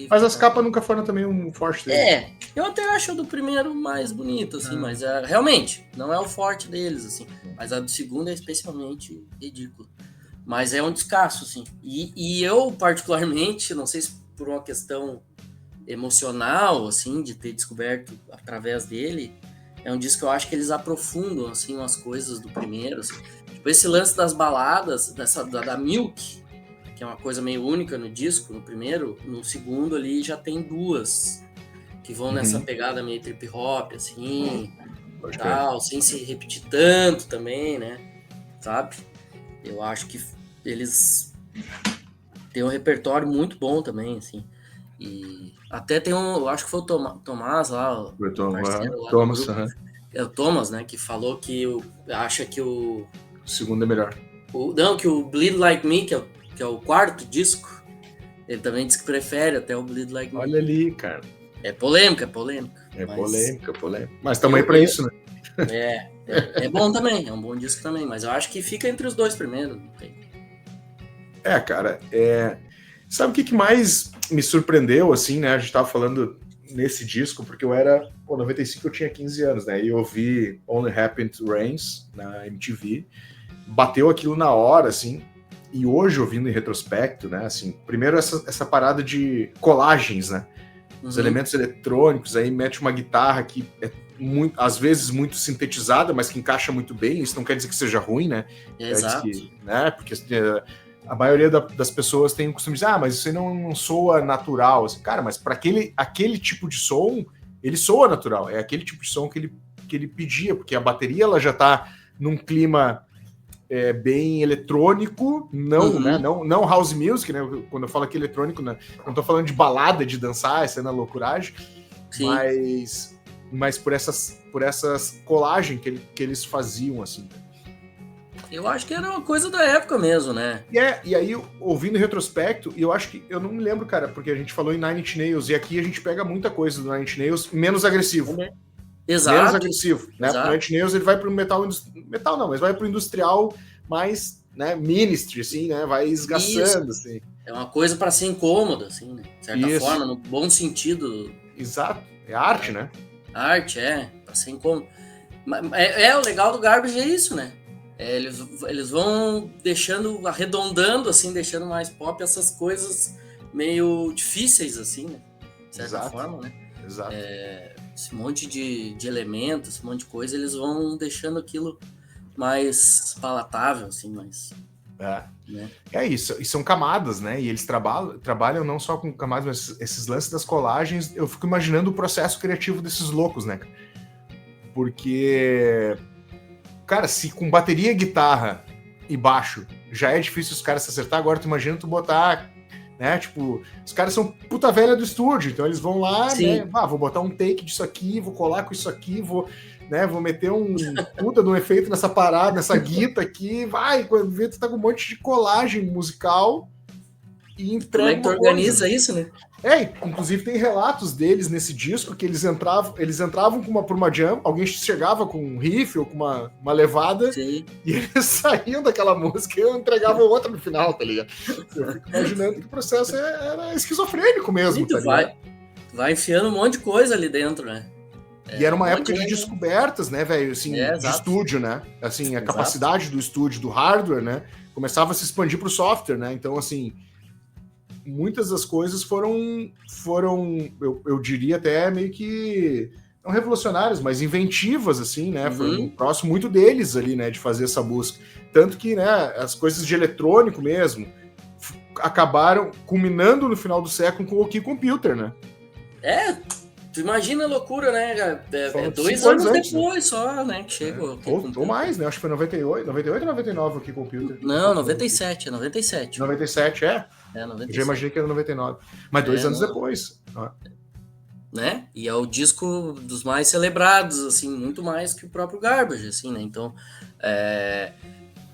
Mas as capas nunca foram também um forte deles. Eu até acho a do primeiro mais bonito, assim, mas realmente, não é o forte deles, assim. Mas a do segundo é especialmente ridícula. Mas é um descasso, assim. E eu, particularmente, não sei se por uma questão emocional, assim, de ter descoberto através dele, é um disco que eu acho que eles aprofundam, assim, umas coisas do primeiro, assim. Tipo, esse lance das baladas, da Milk, que é uma coisa meio única no disco, no primeiro, no segundo ali já tem duas, que vão nessa pegada meio trip hop, assim, tal, sem se repetir tanto também, né, sabe? Eu acho que eles têm um repertório muito bom também, assim. E até tem eu acho que foi o Tomás lá, o parceiro lá do Thomas, grupo. É o Thomas, né, que falou que acha que o segundo é melhor. Não, que o Bleed Like Me, que é o quarto disco, ele também disse que prefere até o Bleed Like Me. Olha ali, cara. É polêmica. É polêmica. Mas também pra isso, né? É bom também, é um bom disco também, mas eu acho que fica entre os dois primeiros. Não tem. Cara, sabe o que mais me surpreendeu, assim, né? A gente tava falando nesse disco, porque eu era... Pô, 95 eu tinha 15 anos, né? E eu vi Only Happened to Rains na MTV. Bateu aquilo na hora, assim. E hoje, ouvindo em retrospecto, né? Assim, primeiro essa parada de colagens, né? Os elementos eletrônicos, aí mete uma guitarra que é muito, às vezes muito sintetizada, mas que encaixa muito bem. Isso não quer dizer que seja ruim, né? Exato. Né? Porque a maioria das pessoas tem o costume de dizer, mas isso aí não soa natural. Assim, cara, mas para aquele tipo de som, ele soa natural. É aquele tipo de som que ele pedia, porque a bateria ela já tá num clima bem eletrônico, né? Não house music, né? Quando eu falo aqui eletrônico, né? Não tô falando de balada, de dançar, essa é na loucuragem, mas por essas colagens que eles faziam, assim. Eu acho que era uma coisa da época mesmo, né? E aí, ouvindo em retrospecto, eu acho que, eu não me lembro, cara, porque a gente falou em Nine Inch Nails, e aqui a gente pega muita coisa do Nine Inch Nails menos agressivo. Exato. Menos agressivo, né? Exato. O Nine Inch Nails, ele vai pro metal não, mas vai pro industrial mais, né, ministry, assim, né? Vai esgaçando, assim. É uma coisa para ser incômoda, assim, né? De certa forma, no bom sentido. Exato. É arte, né? Arte, para ser incômodo. O legal do Garbage é isso, né? Eles vão arredondando, assim, deixando mais pop essas coisas meio difíceis, assim, né? De certa forma, né? Exato. Esse monte de elementos, esse monte de coisa, eles vão deixando aquilo mais palatável, assim, mais... Né? Isso, e são camadas, né? E eles trabalham não só com camadas, mas esses lances das colagens, eu fico imaginando o processo criativo desses loucos, né? Porque... Cara, se com bateria, guitarra e baixo já é difícil os caras se acertar, agora tu imagina tu botar, né, tipo, os caras são puta velha do estúdio, então eles vão lá, né, vou botar um take disso aqui, vou colar com isso aqui, vou meter um puta de um efeito nessa parada, nessa guita aqui, quando vê tu tá com um monte de colagem musical e entrega. Como é que tu organiza isso, né? Inclusive tem relatos deles nesse disco que eles entravam por uma jam, alguém chegava com um riff ou com uma levada, e eles saíam daquela música e entregavam outra no final, tá ligado? Eu fico imaginando que o processo era esquizofrênico mesmo, tá ligado? Vai enfiando um monte de coisa ali dentro, né? E era uma época de descobertas, né, velho, assim, de estúdio, né? Assim, a capacidade do estúdio, do hardware, né? Começava a se expandir pro software, né? Então, assim... muitas das coisas foram eu diria até meio que não revolucionárias, mas inventivas, assim, né? Foi um próximo muito deles ali, né? De fazer essa busca. Tanto que, né? As coisas de eletrônico mesmo acabaram culminando no final do século com o Key Computer, né? Tu imagina a loucura, né? 2 anos depois só, né? Que chegou. Ou mais, né? Acho que foi 98 ou 99 o Key Computer. Não, 97. 97, 97, 97. Eu já imaginei que era 99. Mas 2 anos depois. Né? E é o disco dos mais celebrados, assim, muito mais que o próprio Garbage, assim, né? Então,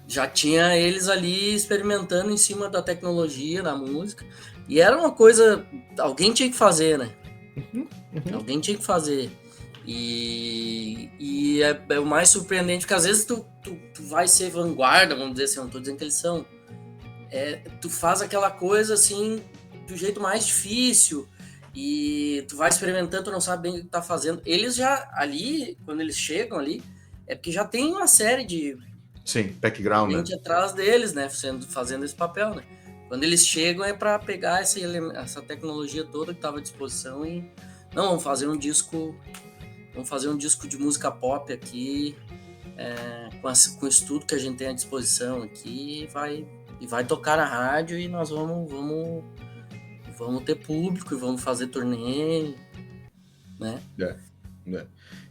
já tinha eles ali experimentando em cima da tecnologia, da música. E era uma coisa... alguém tinha que fazer, né? Alguém tinha que fazer. E é o mais surpreendente, porque às vezes tu vai ser vanguarda, vamos dizer assim, eu não tô dizendo que eles são. Tu faz aquela coisa assim do jeito mais difícil e tu vai experimentando, tu não sabe bem o que tá fazendo. Eles já ali, quando eles chegam ali, é porque já tem uma série de background, gente atrás deles, né, fazendo esse papel, né? Quando eles chegam é para pegar essa tecnologia toda que estava à disposição e não, vamos fazer um disco de música pop aqui, com isso tudo que a gente tem à disposição aqui, e vai tocar na rádio, e nós vamos ter público e vamos fazer turnê, né?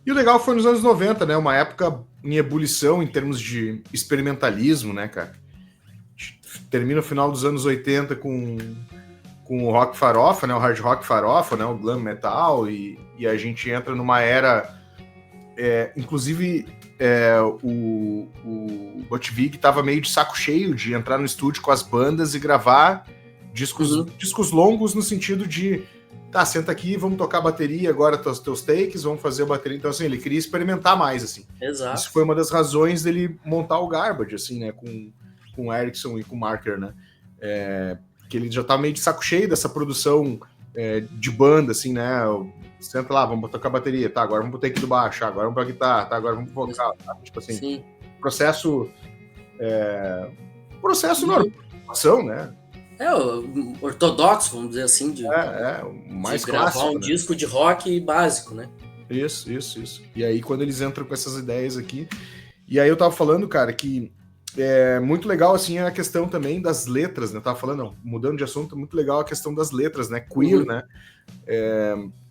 E o legal foi nos anos 90, né? Uma época em ebulição em termos de experimentalismo, né, cara? Termina o final dos anos 80 com o rock farofa, né? O hard rock farofa, né? O glam metal, e a gente entra numa era... inclusive, o Butch Vig estava meio de saco cheio de entrar no estúdio com as bandas e gravar discos longos, no sentido de tá, senta aqui, vamos tocar bateria agora, teus takes, vamos fazer a bateria. Então, assim, ele queria experimentar mais, assim. Exato. Isso foi uma das razões dele montar o Garbage, assim, né, com o Erickson e com o Marker, né, que ele já tá meio de saco cheio dessa produção de banda, assim, né, senta lá, vamos tocar bateria, tá, agora vamos pro take do baixo, agora vamos pra guitarra, tá, agora vamos pro vocal, tá? Tipo assim, Sim. processo normal, né. Ortodoxo, vamos dizer assim, mais de gravar clássico, um né? disco de rock básico, né? Isso. E aí, quando eles entram com essas ideias aqui... E aí eu tava falando, cara, que é muito legal, assim, a questão também das letras, né? Eu tava falando, mudando de assunto, muito legal a questão das letras, né? Queer, né?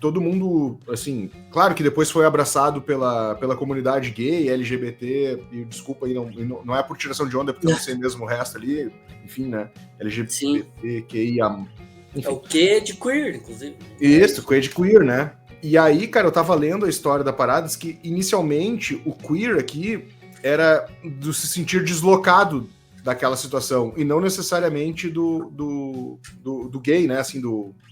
Todo mundo, assim... Claro que depois foi abraçado pela comunidade gay, LGBT, e desculpa aí, não é por tiração de onda, porque eu não sei mesmo o resto ali, enfim, né? LGBT, QIA... Enfim. É o Q de queer, inclusive. Isso, Q de queer, né? E aí, cara, eu tava lendo a história da parada, diz que inicialmente o queer aqui era do se sentir deslocado daquela situação, e não necessariamente do gay, né? Assim,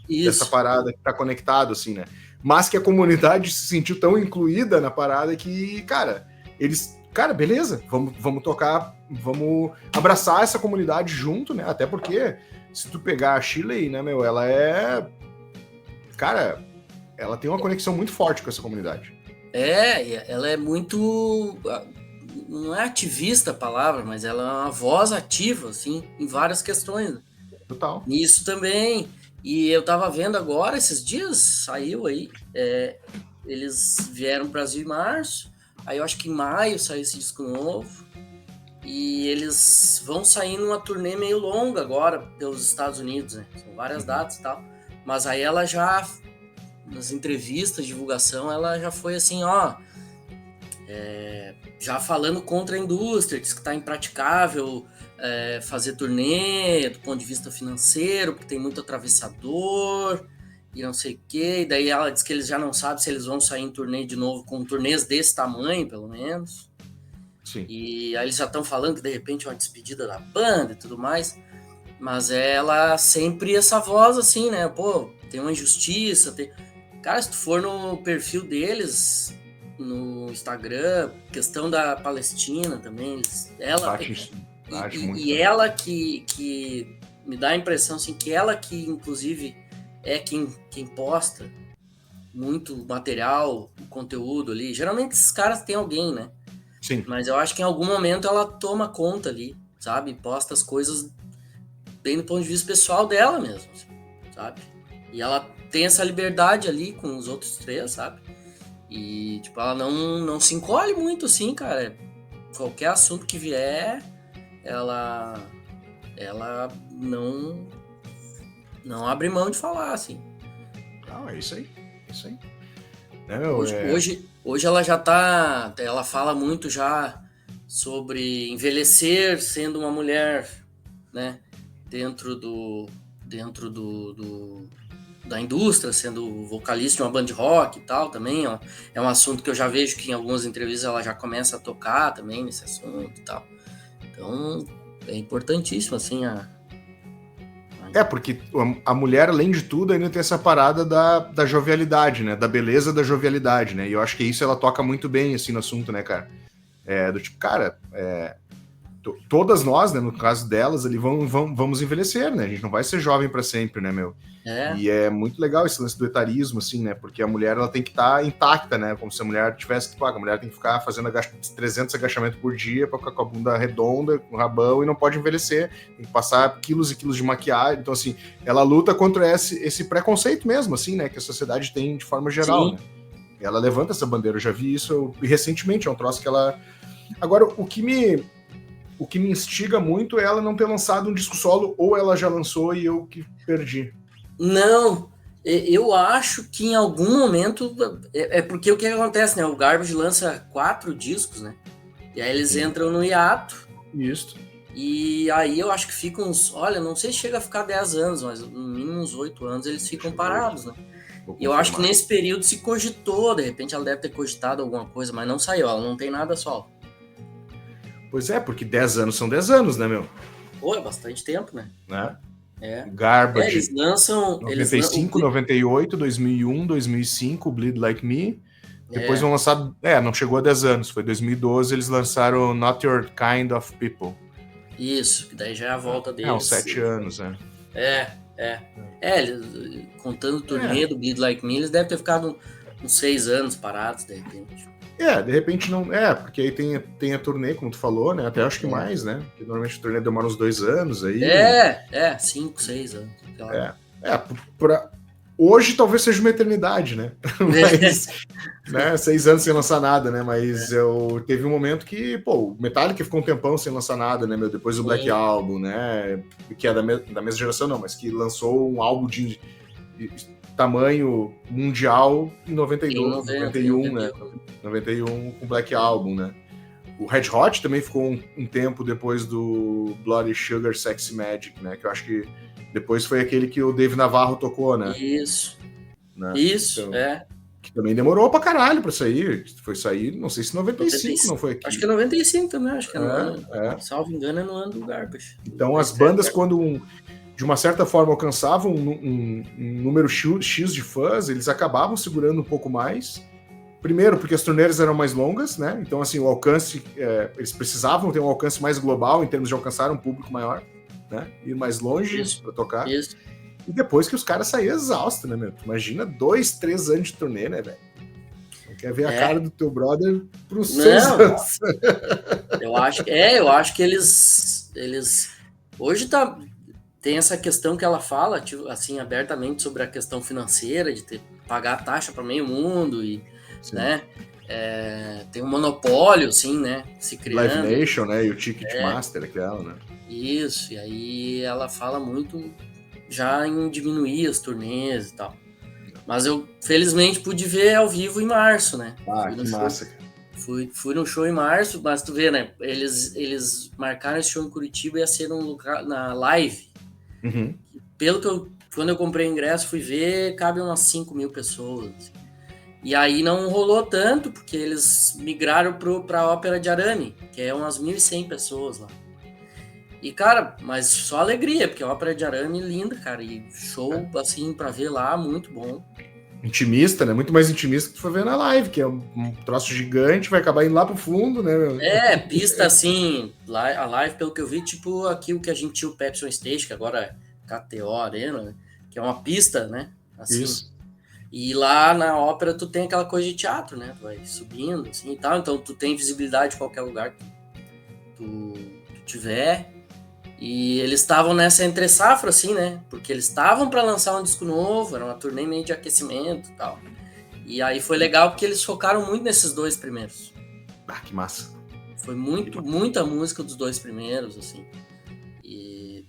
dessa parada que tá conectado, assim, né? Mas que a comunidade se sentiu tão incluída na parada que, cara, eles... Cara, beleza, vamos tocar, vamos abraçar essa comunidade junto, né? Até porque, se tu pegar a Shirley, né, meu, ela é... Cara, ela tem uma conexão muito forte com essa comunidade. Ela é muito... Não é ativista a palavra, mas ela é uma voz ativa, assim, em várias questões. Total. Nisso também. E eu tava vendo agora, esses dias, saiu aí, eles vieram pro Brasil em março, aí eu acho que em maio saiu esse disco novo, e eles vão sair numa turnê meio longa agora pelos Estados Unidos, né? São várias datas e tal, mas aí ela já, nas entrevistas, divulgação, ela já foi assim, já falando contra a indústria, diz que tá impraticável fazer turnê do ponto de vista financeiro, porque tem muito atravessador e não sei o quê. E daí ela diz que eles já não sabem se eles vão sair em turnê de novo, com turnês desse tamanho, pelo menos. Sim. E aí eles já estão falando que de repente é uma despedida da banda e tudo mais. Mas ela sempre essa voz assim, né? Pô, tem uma injustiça. Cara, se tu for no perfil deles, no Instagram, questão da Palestina também, ela... E ela que me dá a impressão assim, que ela que inclusive é quem posta muito material, conteúdo ali. Geralmente esses caras têm alguém, né? Sim. Mas eu acho que em algum momento ela toma conta ali, sabe? Posta as coisas bem do ponto de vista pessoal dela mesmo, sabe? E ela tem essa liberdade ali com os outros três, sabe? E tipo, ela não se encolhe muito assim, cara. Qualquer assunto que vier, ela não abre mão de falar, assim. Não, é isso aí. Hoje ela já tá... Ela fala muito já sobre envelhecer sendo uma mulher, né? Dentro da indústria, sendo vocalista de uma banda de rock e tal também. Ó. É um assunto que eu já vejo que em algumas entrevistas ela já começa a tocar também nesse assunto e tal. Então, é importantíssimo, assim, porque a mulher, além de tudo, ainda tem essa parada da jovialidade, né? Da beleza da jovialidade, né? E eu acho que isso ela toca muito bem, assim, no assunto, né, cara? Do tipo, cara, todas nós, né, no caso delas, ali vamos envelhecer, né? A gente não vai ser jovem para sempre, né, meu? E é muito legal esse lance do etarismo, assim, né? Porque a mulher, ela tem que estar intacta, né? Como se a mulher tivesse que... A mulher tem que ficar fazendo 300 agachamentos por dia para ficar com a bunda redonda, com o rabão, e não pode envelhecer. Tem que passar quilos e quilos de maquiagem. Então, assim, ela luta contra esse preconceito mesmo, assim, né? Que a sociedade tem de forma geral, né? E ela levanta essa bandeira. Eu já vi isso recentemente. É um troço que ela... Agora, o que me instiga muito é ela não ter lançado um disco solo, ou ela já lançou e eu que perdi. Não, eu acho que em algum momento é porque o que acontece, né? O Garbage lança 4 discos, né? E aí eles entram no hiato. Isso. E aí eu acho que fica uns... Olha, não sei se chega a ficar 10 anos, mas no mínimo uns 8 anos eles ficam parados, né? E eu acho que nesse período se cogitou, de repente ela deve ter cogitado alguma coisa, mas não saiu, ela não tem nada solo. Pois é, porque 10 anos são 10 anos, né, meu? Pô, é bastante tempo, né? Garbage. Eles lançam... 95, 98, 2001, 2005, Bleed Like Me. Depois vão lançar... não chegou a 10 anos. Foi 2012, eles lançaram Not Your Kind of People. Isso, que daí já é a volta deles. Uns 7 anos, né? Eles, contando o turnê do Bleed Like Me, eles devem ter ficado uns 6 anos parados, de repente. De repente não... porque aí tem a turnê, como tu falou, né? Até acho que mais, né? Porque normalmente a turnê demora uns 2 anos aí. 5, 6 anos. Hoje talvez seja uma eternidade, né? Mas, né? 6 anos sem lançar nada, né? Mas teve um momento que, o Metallica ficou um tempão sem lançar nada, né, meu? Depois do Black Album, né? Que é da mesma geração, não, mas que lançou um álbum de tamanho mundial em 92, 91, né? 91 com Black Album, né? O Red Hot também ficou um tempo depois do Bloody Sugar Sexy Magic, né? Que eu acho que depois foi aquele que o Dave Navarro tocou, né? Isso. Né? Isso, então, que também demorou pra caralho pra sair. Foi sair, não sei se 95 não foi aqui. Acho que é 95 também, acho que salvo engano, é no ano do Garbage. Então as bandas, quando de uma certa forma alcançavam um número X de fãs, eles acabavam segurando um pouco mais. Primeiro, porque as turnês eram mais longas, né? Então, assim, o alcance... eles precisavam ter um alcance mais global em termos de alcançar um público maior, né? Ir mais longe para tocar. Isso. E depois que os caras saíam exaustos, né, meu? Imagina 2, 3 anos de turnê, né, velho? Não quer ver a cara do teu brother pros 6 anos. Eu acho que eles hoje tem essa questão que ela fala, tipo, assim, abertamente sobre a questão financeira, de pagar a taxa para meio mundo e, né? Tem um monopólio, assim, né? Se criando. Live Nation, né? E o Ticketmaster, aquela, né? Isso, e aí ela fala muito já em diminuir as turnês e tal. Mas eu, felizmente, pude ver ao vivo em março, né? Que massa, cara. Fui no show em março, mas tu vê, né? Eles marcaram esse show em Curitiba, ia ser na live. Uhum. Pelo que quando eu comprei o ingresso, fui ver, cabe umas 5 mil pessoas. Assim. E aí não rolou tanto, porque eles migraram pra Ópera de Arame, que é umas 1.100 pessoas lá. E, cara, mas só alegria, porque a Ópera de Arame é linda, cara. E show, assim, pra ver lá, muito bom. Intimista, né? Muito mais intimista que tu for ver na live, que é um troço gigante, vai acabar indo lá pro fundo, né? Pista, assim, a live, pelo que eu vi, tipo aquilo que a gente tinha o Pepsi On Stage, que agora é KTO Arena, né? Que é uma pista, né? Assim. Isso. E lá na ópera tu tem aquela coisa de teatro, né? Tu vai subindo, assim, e tal. Então tu tem visibilidade em qualquer lugar que tu tiver. E eles estavam nessa entre-safra, assim, né? Porque eles estavam para lançar um disco novo, era uma turnê meio de aquecimento e tal. E aí foi legal porque eles focaram muito nesses 2 primeiros. Que massa. Foi muita música dos 2 primeiros, assim. E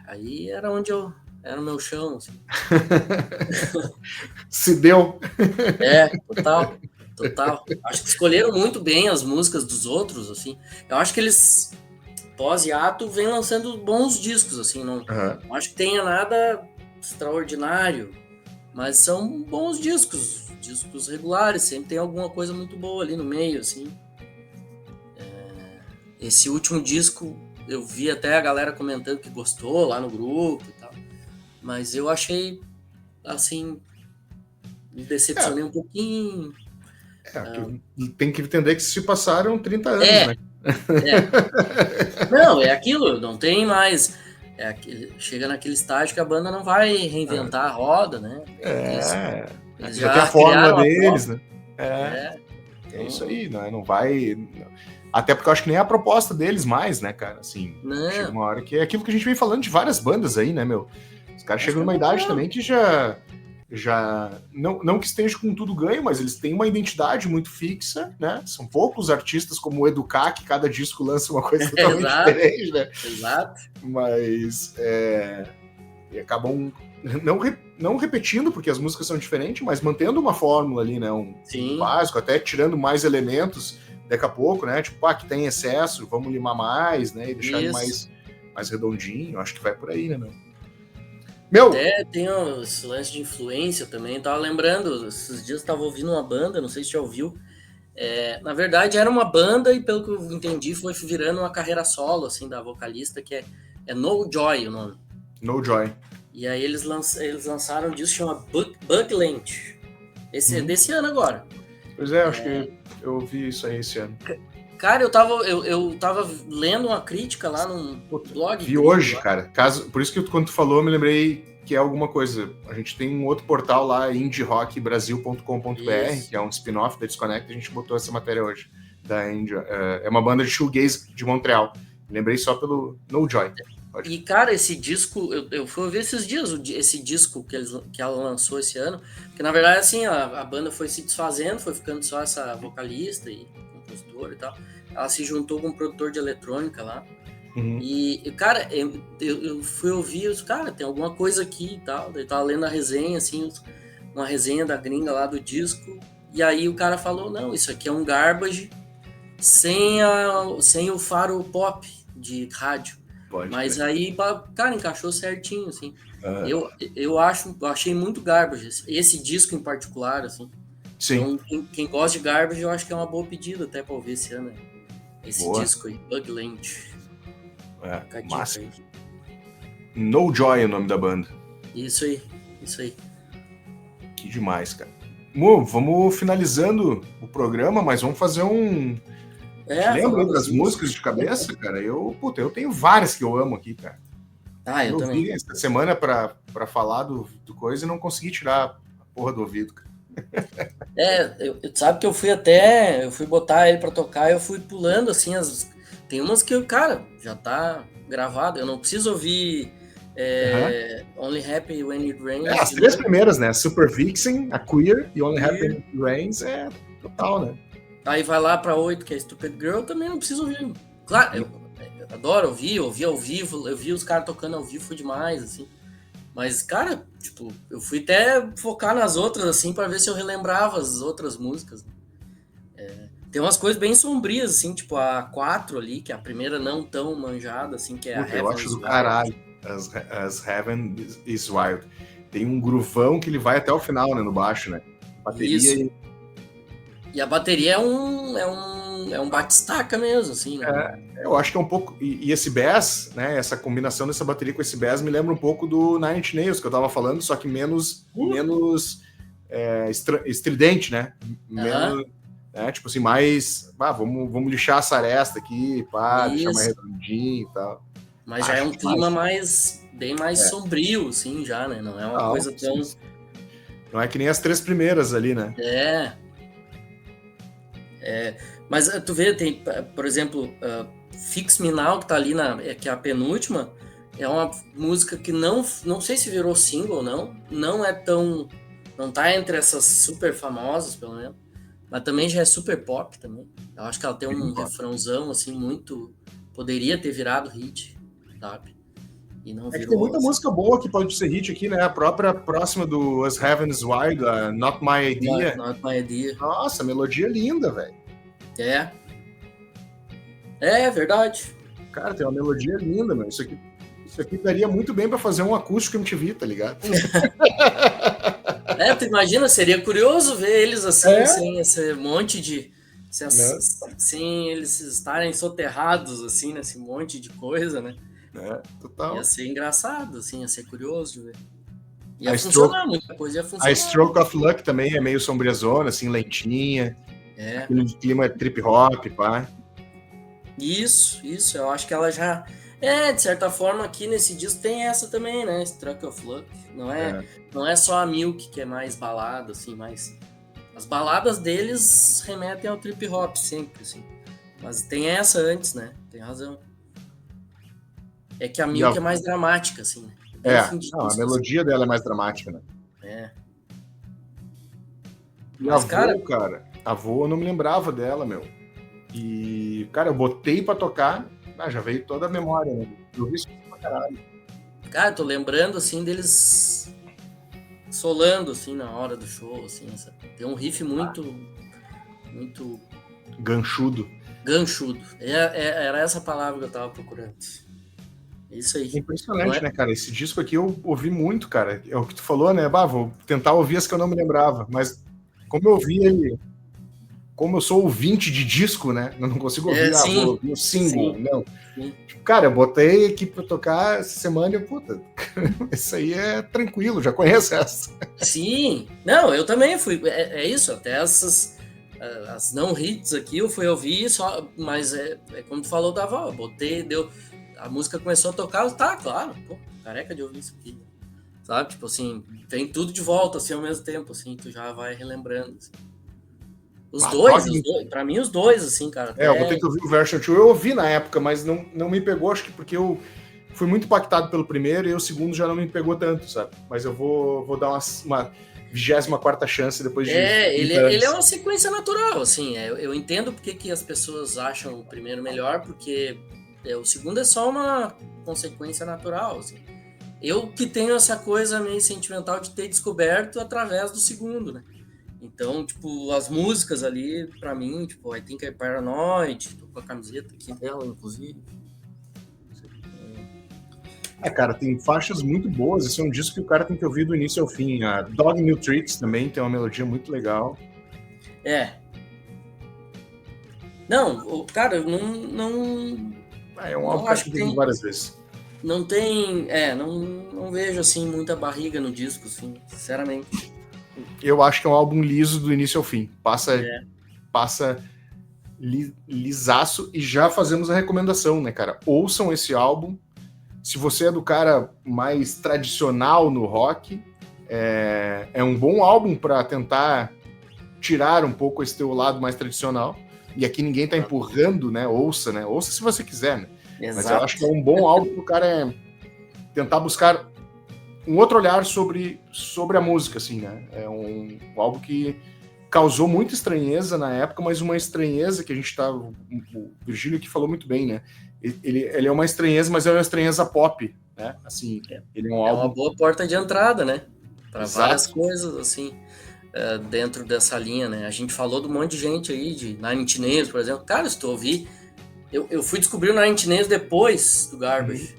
aí era onde era o meu chão, assim. Se deu. Total. Acho que escolheram muito bem as músicas dos outros, assim. Eu acho que eles... pós-hiato, vem lançando bons discos, assim, não acho que tenha nada extraordinário, mas são bons discos regulares, sempre tem alguma coisa muito boa ali no meio, assim. Esse último disco, eu vi até a galera comentando que gostou lá no grupo e tal, mas eu achei, assim, me decepcionei um pouquinho. Tem que entender que se passaram 30 anos, né? Não, é aquilo, não tem mais. Chega naquele estágio que a banda não vai reinventar a roda, né? Eles já tem a fórmula deles, né? É Isso aí, não vai. Até porque eu acho que nem é a proposta deles mais, né, cara? Assim, chega uma hora que é aquilo que a gente vem falando de várias bandas aí, né, meu? Os caras chegam numa idade também que já não que esteja com tudo ganho, mas eles têm uma identidade muito fixa, né? São poucos artistas como o Educar, que cada disco lança uma coisa totalmente diferente, né? Exato. Mas e acabam não repetindo, porque as músicas são diferentes, mas mantendo uma fórmula ali, né? Um básico, até tirando mais elementos daqui a pouco, né? Tipo, que tem excesso, vamos limar mais, né? E deixar ele mais redondinho. Acho que vai por aí, né, meu? Até tem esse lance de influência também. Eu tava lembrando, esses dias eu tava ouvindo uma banda, não sei se já ouviu. Na verdade, era uma banda e, pelo que eu entendi, foi virando uma carreira solo, assim, da vocalista, que é No Joy o nome. No Joy. E aí eles lançaram um disco que chama Bugland. Esse é desse ano agora. Pois é, acho que eu ouvi isso aí esse ano. Cara, eu tava lendo uma crítica lá num blog. Vi hoje, cara. Por isso que quando tu falou, eu me lembrei que é alguma coisa. A gente tem um outro portal lá, indierockbrasil.com.br, que é um spin-off da Disconnect, a gente botou essa matéria hoje, da Indie. É uma banda de shoegaze de Montreal. Me lembrei só pelo No Joy. E, cara, esse disco, eu fui ver esses dias, esse disco que ela lançou esse ano, que na verdade, assim, a banda foi se desfazendo, foi ficando só essa vocalista e compositora e tal. Ela se juntou com um produtor de eletrônica lá. E, cara, eu fui ouvir, cara, tem alguma coisa aqui e tal. Daí tava lendo a resenha, assim, uma resenha da gringa lá do disco. E aí o cara falou, não, isso aqui é um garbage sem o faro pop de rádio. Mas aí, cara, encaixou certinho, assim. Eu achei muito garbage. Esse disco em particular, assim. Sim. Então, quem gosta de garbage, eu acho que é uma boa pedida até pra ouvir esse ano. Esse disco aí, Bugland. Massa. No Joy é o nome da banda. Isso aí. Que demais, cara. Vamos finalizando o programa, mas vamos fazer um... Lembra das músicas de cabeça, cara? Eu tenho várias que eu amo aqui, cara. Eu também. Vi essa semana pra falar do coisa e não consegui tirar a porra do ouvido, cara. Sabe que eu fui botar ele pra tocar e eu fui pulando, assim, tem umas que, cara, já tá gravado, eu não preciso ouvir Only Happy When It Rains. As três primeiras, né? Super Vixen, a Queer e Only Happy When It Rains é total, né? Aí vai lá pra 8, que é Stupid Girl, também não preciso ouvir. Claro, eu adoro ouvir ao vivo, eu vi os caras tocando ao vivo, foi demais, assim. Mas, cara, tipo, eu fui até focar nas outras, assim, pra ver se eu relembrava as outras músicas. Tem umas coisas bem sombrias, assim, tipo a 4 ali, que é a primeira não tão manjada, assim, que é a Heaven. Eu acho do caralho, as Heaven is Wild. Tem um groovão que ele vai até o final, né, no baixo, né? Bateria e a bateria é um batistaca mesmo, assim, né? Eu acho que é um pouco... E esse bass, né? Essa combinação dessa bateria com esse bass me lembra um pouco do Nine Inch Nails, que eu tava falando, só que menos estridente, né? Menos... tipo assim, mais... vamos lixar essa aresta aqui, deixar mais redondinho e tal. Mas já é um clima bem mais sombrio, assim, já, né? Não é uma coisa tão... Não é que nem as três primeiras ali, né? Mas tu vê, tem, por exemplo, Fix Me Now, que tá ali, que é a penúltima, é uma música que não sei se virou single ou não é tão... Não tá entre essas super famosas, pelo menos, mas também já é super pop também. Eu acho que ela tem um refrãozão, assim, muito... Poderia ter virado hit, sabe? E não virou. Que tem muita música boa que pode ser hit aqui, né? A própria próxima do As Heaven is Wild, Not My Idea. Not My Idea. Nossa, melodia linda, velho. É verdade. Cara, tem uma melodia linda, meu. Isso aqui daria muito bem pra fazer um acústico MTV, tá ligado? Tu imagina, seria curioso ver eles assim, sem esse monte de... Sem eles estarem soterrados, assim, nesse monte de coisa, né? Total. Ia ser engraçado, assim, ia ser curioso de ver. Ia funcionar, muita coisa ia funcionar. A Stroke of Luck também é meio sombriazona, assim, lentinha. Aquele clima trip hop, pá. Isso, eu acho que ela já... de certa forma, aqui nesse disco tem essa também, né? Struck of Luck. Não é só a Milk que é mais balada, assim, mas... As baladas deles remetem ao trip hop sempre, assim. Mas tem essa antes, né? Tem razão. É que a Milk é mais dramática, assim, né? A melodia dela é mais dramática, né? E mas, a Vô, cara, a Vô eu não me lembrava dela, meu. E, cara, eu botei pra tocar, já veio toda a memória, né? Eu vi isso pra caralho. Cara, eu tô lembrando, assim, deles solando, assim, na hora do show, assim, sabe? Tem um riff muito ganchudo. Era essa palavra que eu tava procurando. É isso aí. É impressionante, né, cara? Esse disco aqui eu ouvi muito, cara. É o que tu falou, né? Vou tentar ouvir as que eu não me lembrava, mas como eu ouvi ele... Como eu sou ouvinte de disco, né? Eu não consigo ouvir, vou ouvir o single, não. Tipo, cara, eu botei aqui pra tocar essa semana e puta, isso aí é tranquilo, já conheço essa. Sim, não, eu também fui, é isso, até as não hits aqui eu fui ouvir só, mas é como tu falou da Val, botei, a música começou a tocar, tá, claro, pô, careca de ouvir isso aqui, sabe? Tipo assim, vem tudo de volta, assim, ao mesmo tempo, assim, tu já vai relembrando, assim. Os dois, pra mim os dois, assim, cara. Eu vou ter que ouvir o Version 2. Eu ouvi na época, mas não me pegou, acho que porque eu fui muito impactado pelo primeiro e o segundo já não me pegou tanto, sabe? Mas eu vou dar uma 24ª chance depois de... ele é uma sequência natural, assim. Eu entendo porque que as pessoas acham o primeiro melhor, porque o segundo é só uma consequência natural, assim. Eu que tenho essa coisa meio sentimental de ter descoberto através do segundo, né? Então, tipo, as músicas ali, pra mim, tipo, I Think I'm Paranoid, tô com a camiseta aqui dela, inclusive. Cara, tem faixas muito boas. Esse é um disco que o cara tem que ouvir do início ao fim. A Dog New Tricks também tem uma melodia muito legal. Não, cara, não... É um álbum que acho que tem várias vezes. Não tem... não vejo, assim, muita barriga no disco, assim, sinceramente. Eu acho que é um álbum liso do início ao fim. Passa lisaço. E já fazemos a recomendação, né, cara? Ouçam esse álbum. Se você é do cara mais tradicional no rock, é um bom álbum para tentar tirar um pouco esse teu lado mais tradicional. E aqui ninguém tá empurrando, né? Ouça, né? Ouça se você quiser, né? Exato. Mas eu acho que é um bom álbum pro cara tentar buscar um outro olhar sobre a música, assim, né? É um álbum que causou muita estranheza na época, mas uma estranheza que a gente tá... O Virgílio aqui falou muito bem, né? Ele é uma estranheza, mas é uma estranheza pop, né? Assim, ele é um álbum... É uma boa porta de entrada, né? Para várias coisas, assim, dentro dessa linha, né? A gente falou de um monte de gente aí, de Nine Inch Nails, por exemplo. Cara, se tu ouvir... Eu fui descobrir o Nine Inch Nails depois do Garbage.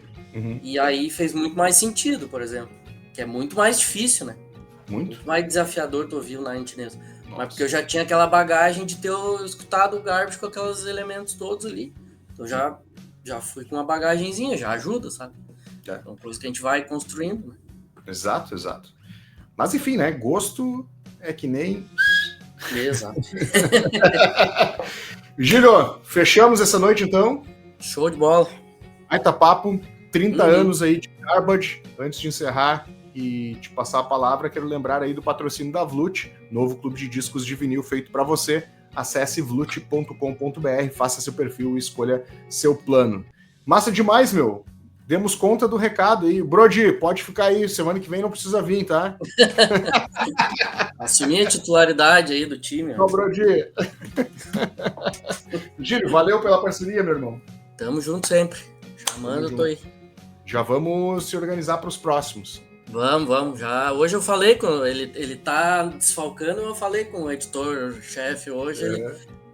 E aí fez muito mais sentido, por exemplo. Que é muito mais difícil, né? Muito mais desafiador tu ouvir o Nine Inch Nails. Mas porque eu já tinha aquela bagagem de ter escutado o Garbage com aqueles elementos todos ali. Então já fui com uma bagagenzinha, já ajuda, sabe? É uma coisa que a gente vai construindo, né? Exato. Mas enfim, né? Gosto é que nem... Exato. Gílio, fechamos essa noite então? Show de bola. Aí tá papo, 30 anos aí de Garbage. Antes de encerrar e te passar a palavra, quero lembrar aí do patrocínio da Vlut, novo clube de discos de vinil feito para você. Acesse vlut.com.br, faça seu perfil e escolha seu plano. Massa demais, meu. Demos conta do recado aí. Brody, pode ficar aí, semana que vem não precisa vir, tá? Assumir a titularidade aí do time. Não, Brody. Gílio, valeu pela parceria, meu irmão. Tamo junto sempre. Chamando, eu tô aí. Já vamos se organizar para os próximos. Vamos. Já. Hoje eu falei com ele tá desfalcando, eu falei com o editor-chefe hoje,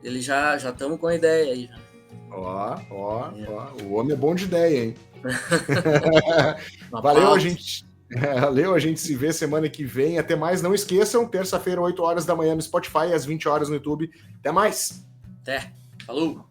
ele já estamos com a ideia aí. Ó, o homem é bom de ideia, hein? Valeu, a gente se vê semana que vem. Até mais, não esqueçam, terça-feira, 8 horas da manhã no Spotify, às 20 horas no YouTube. Até mais! Até, falou!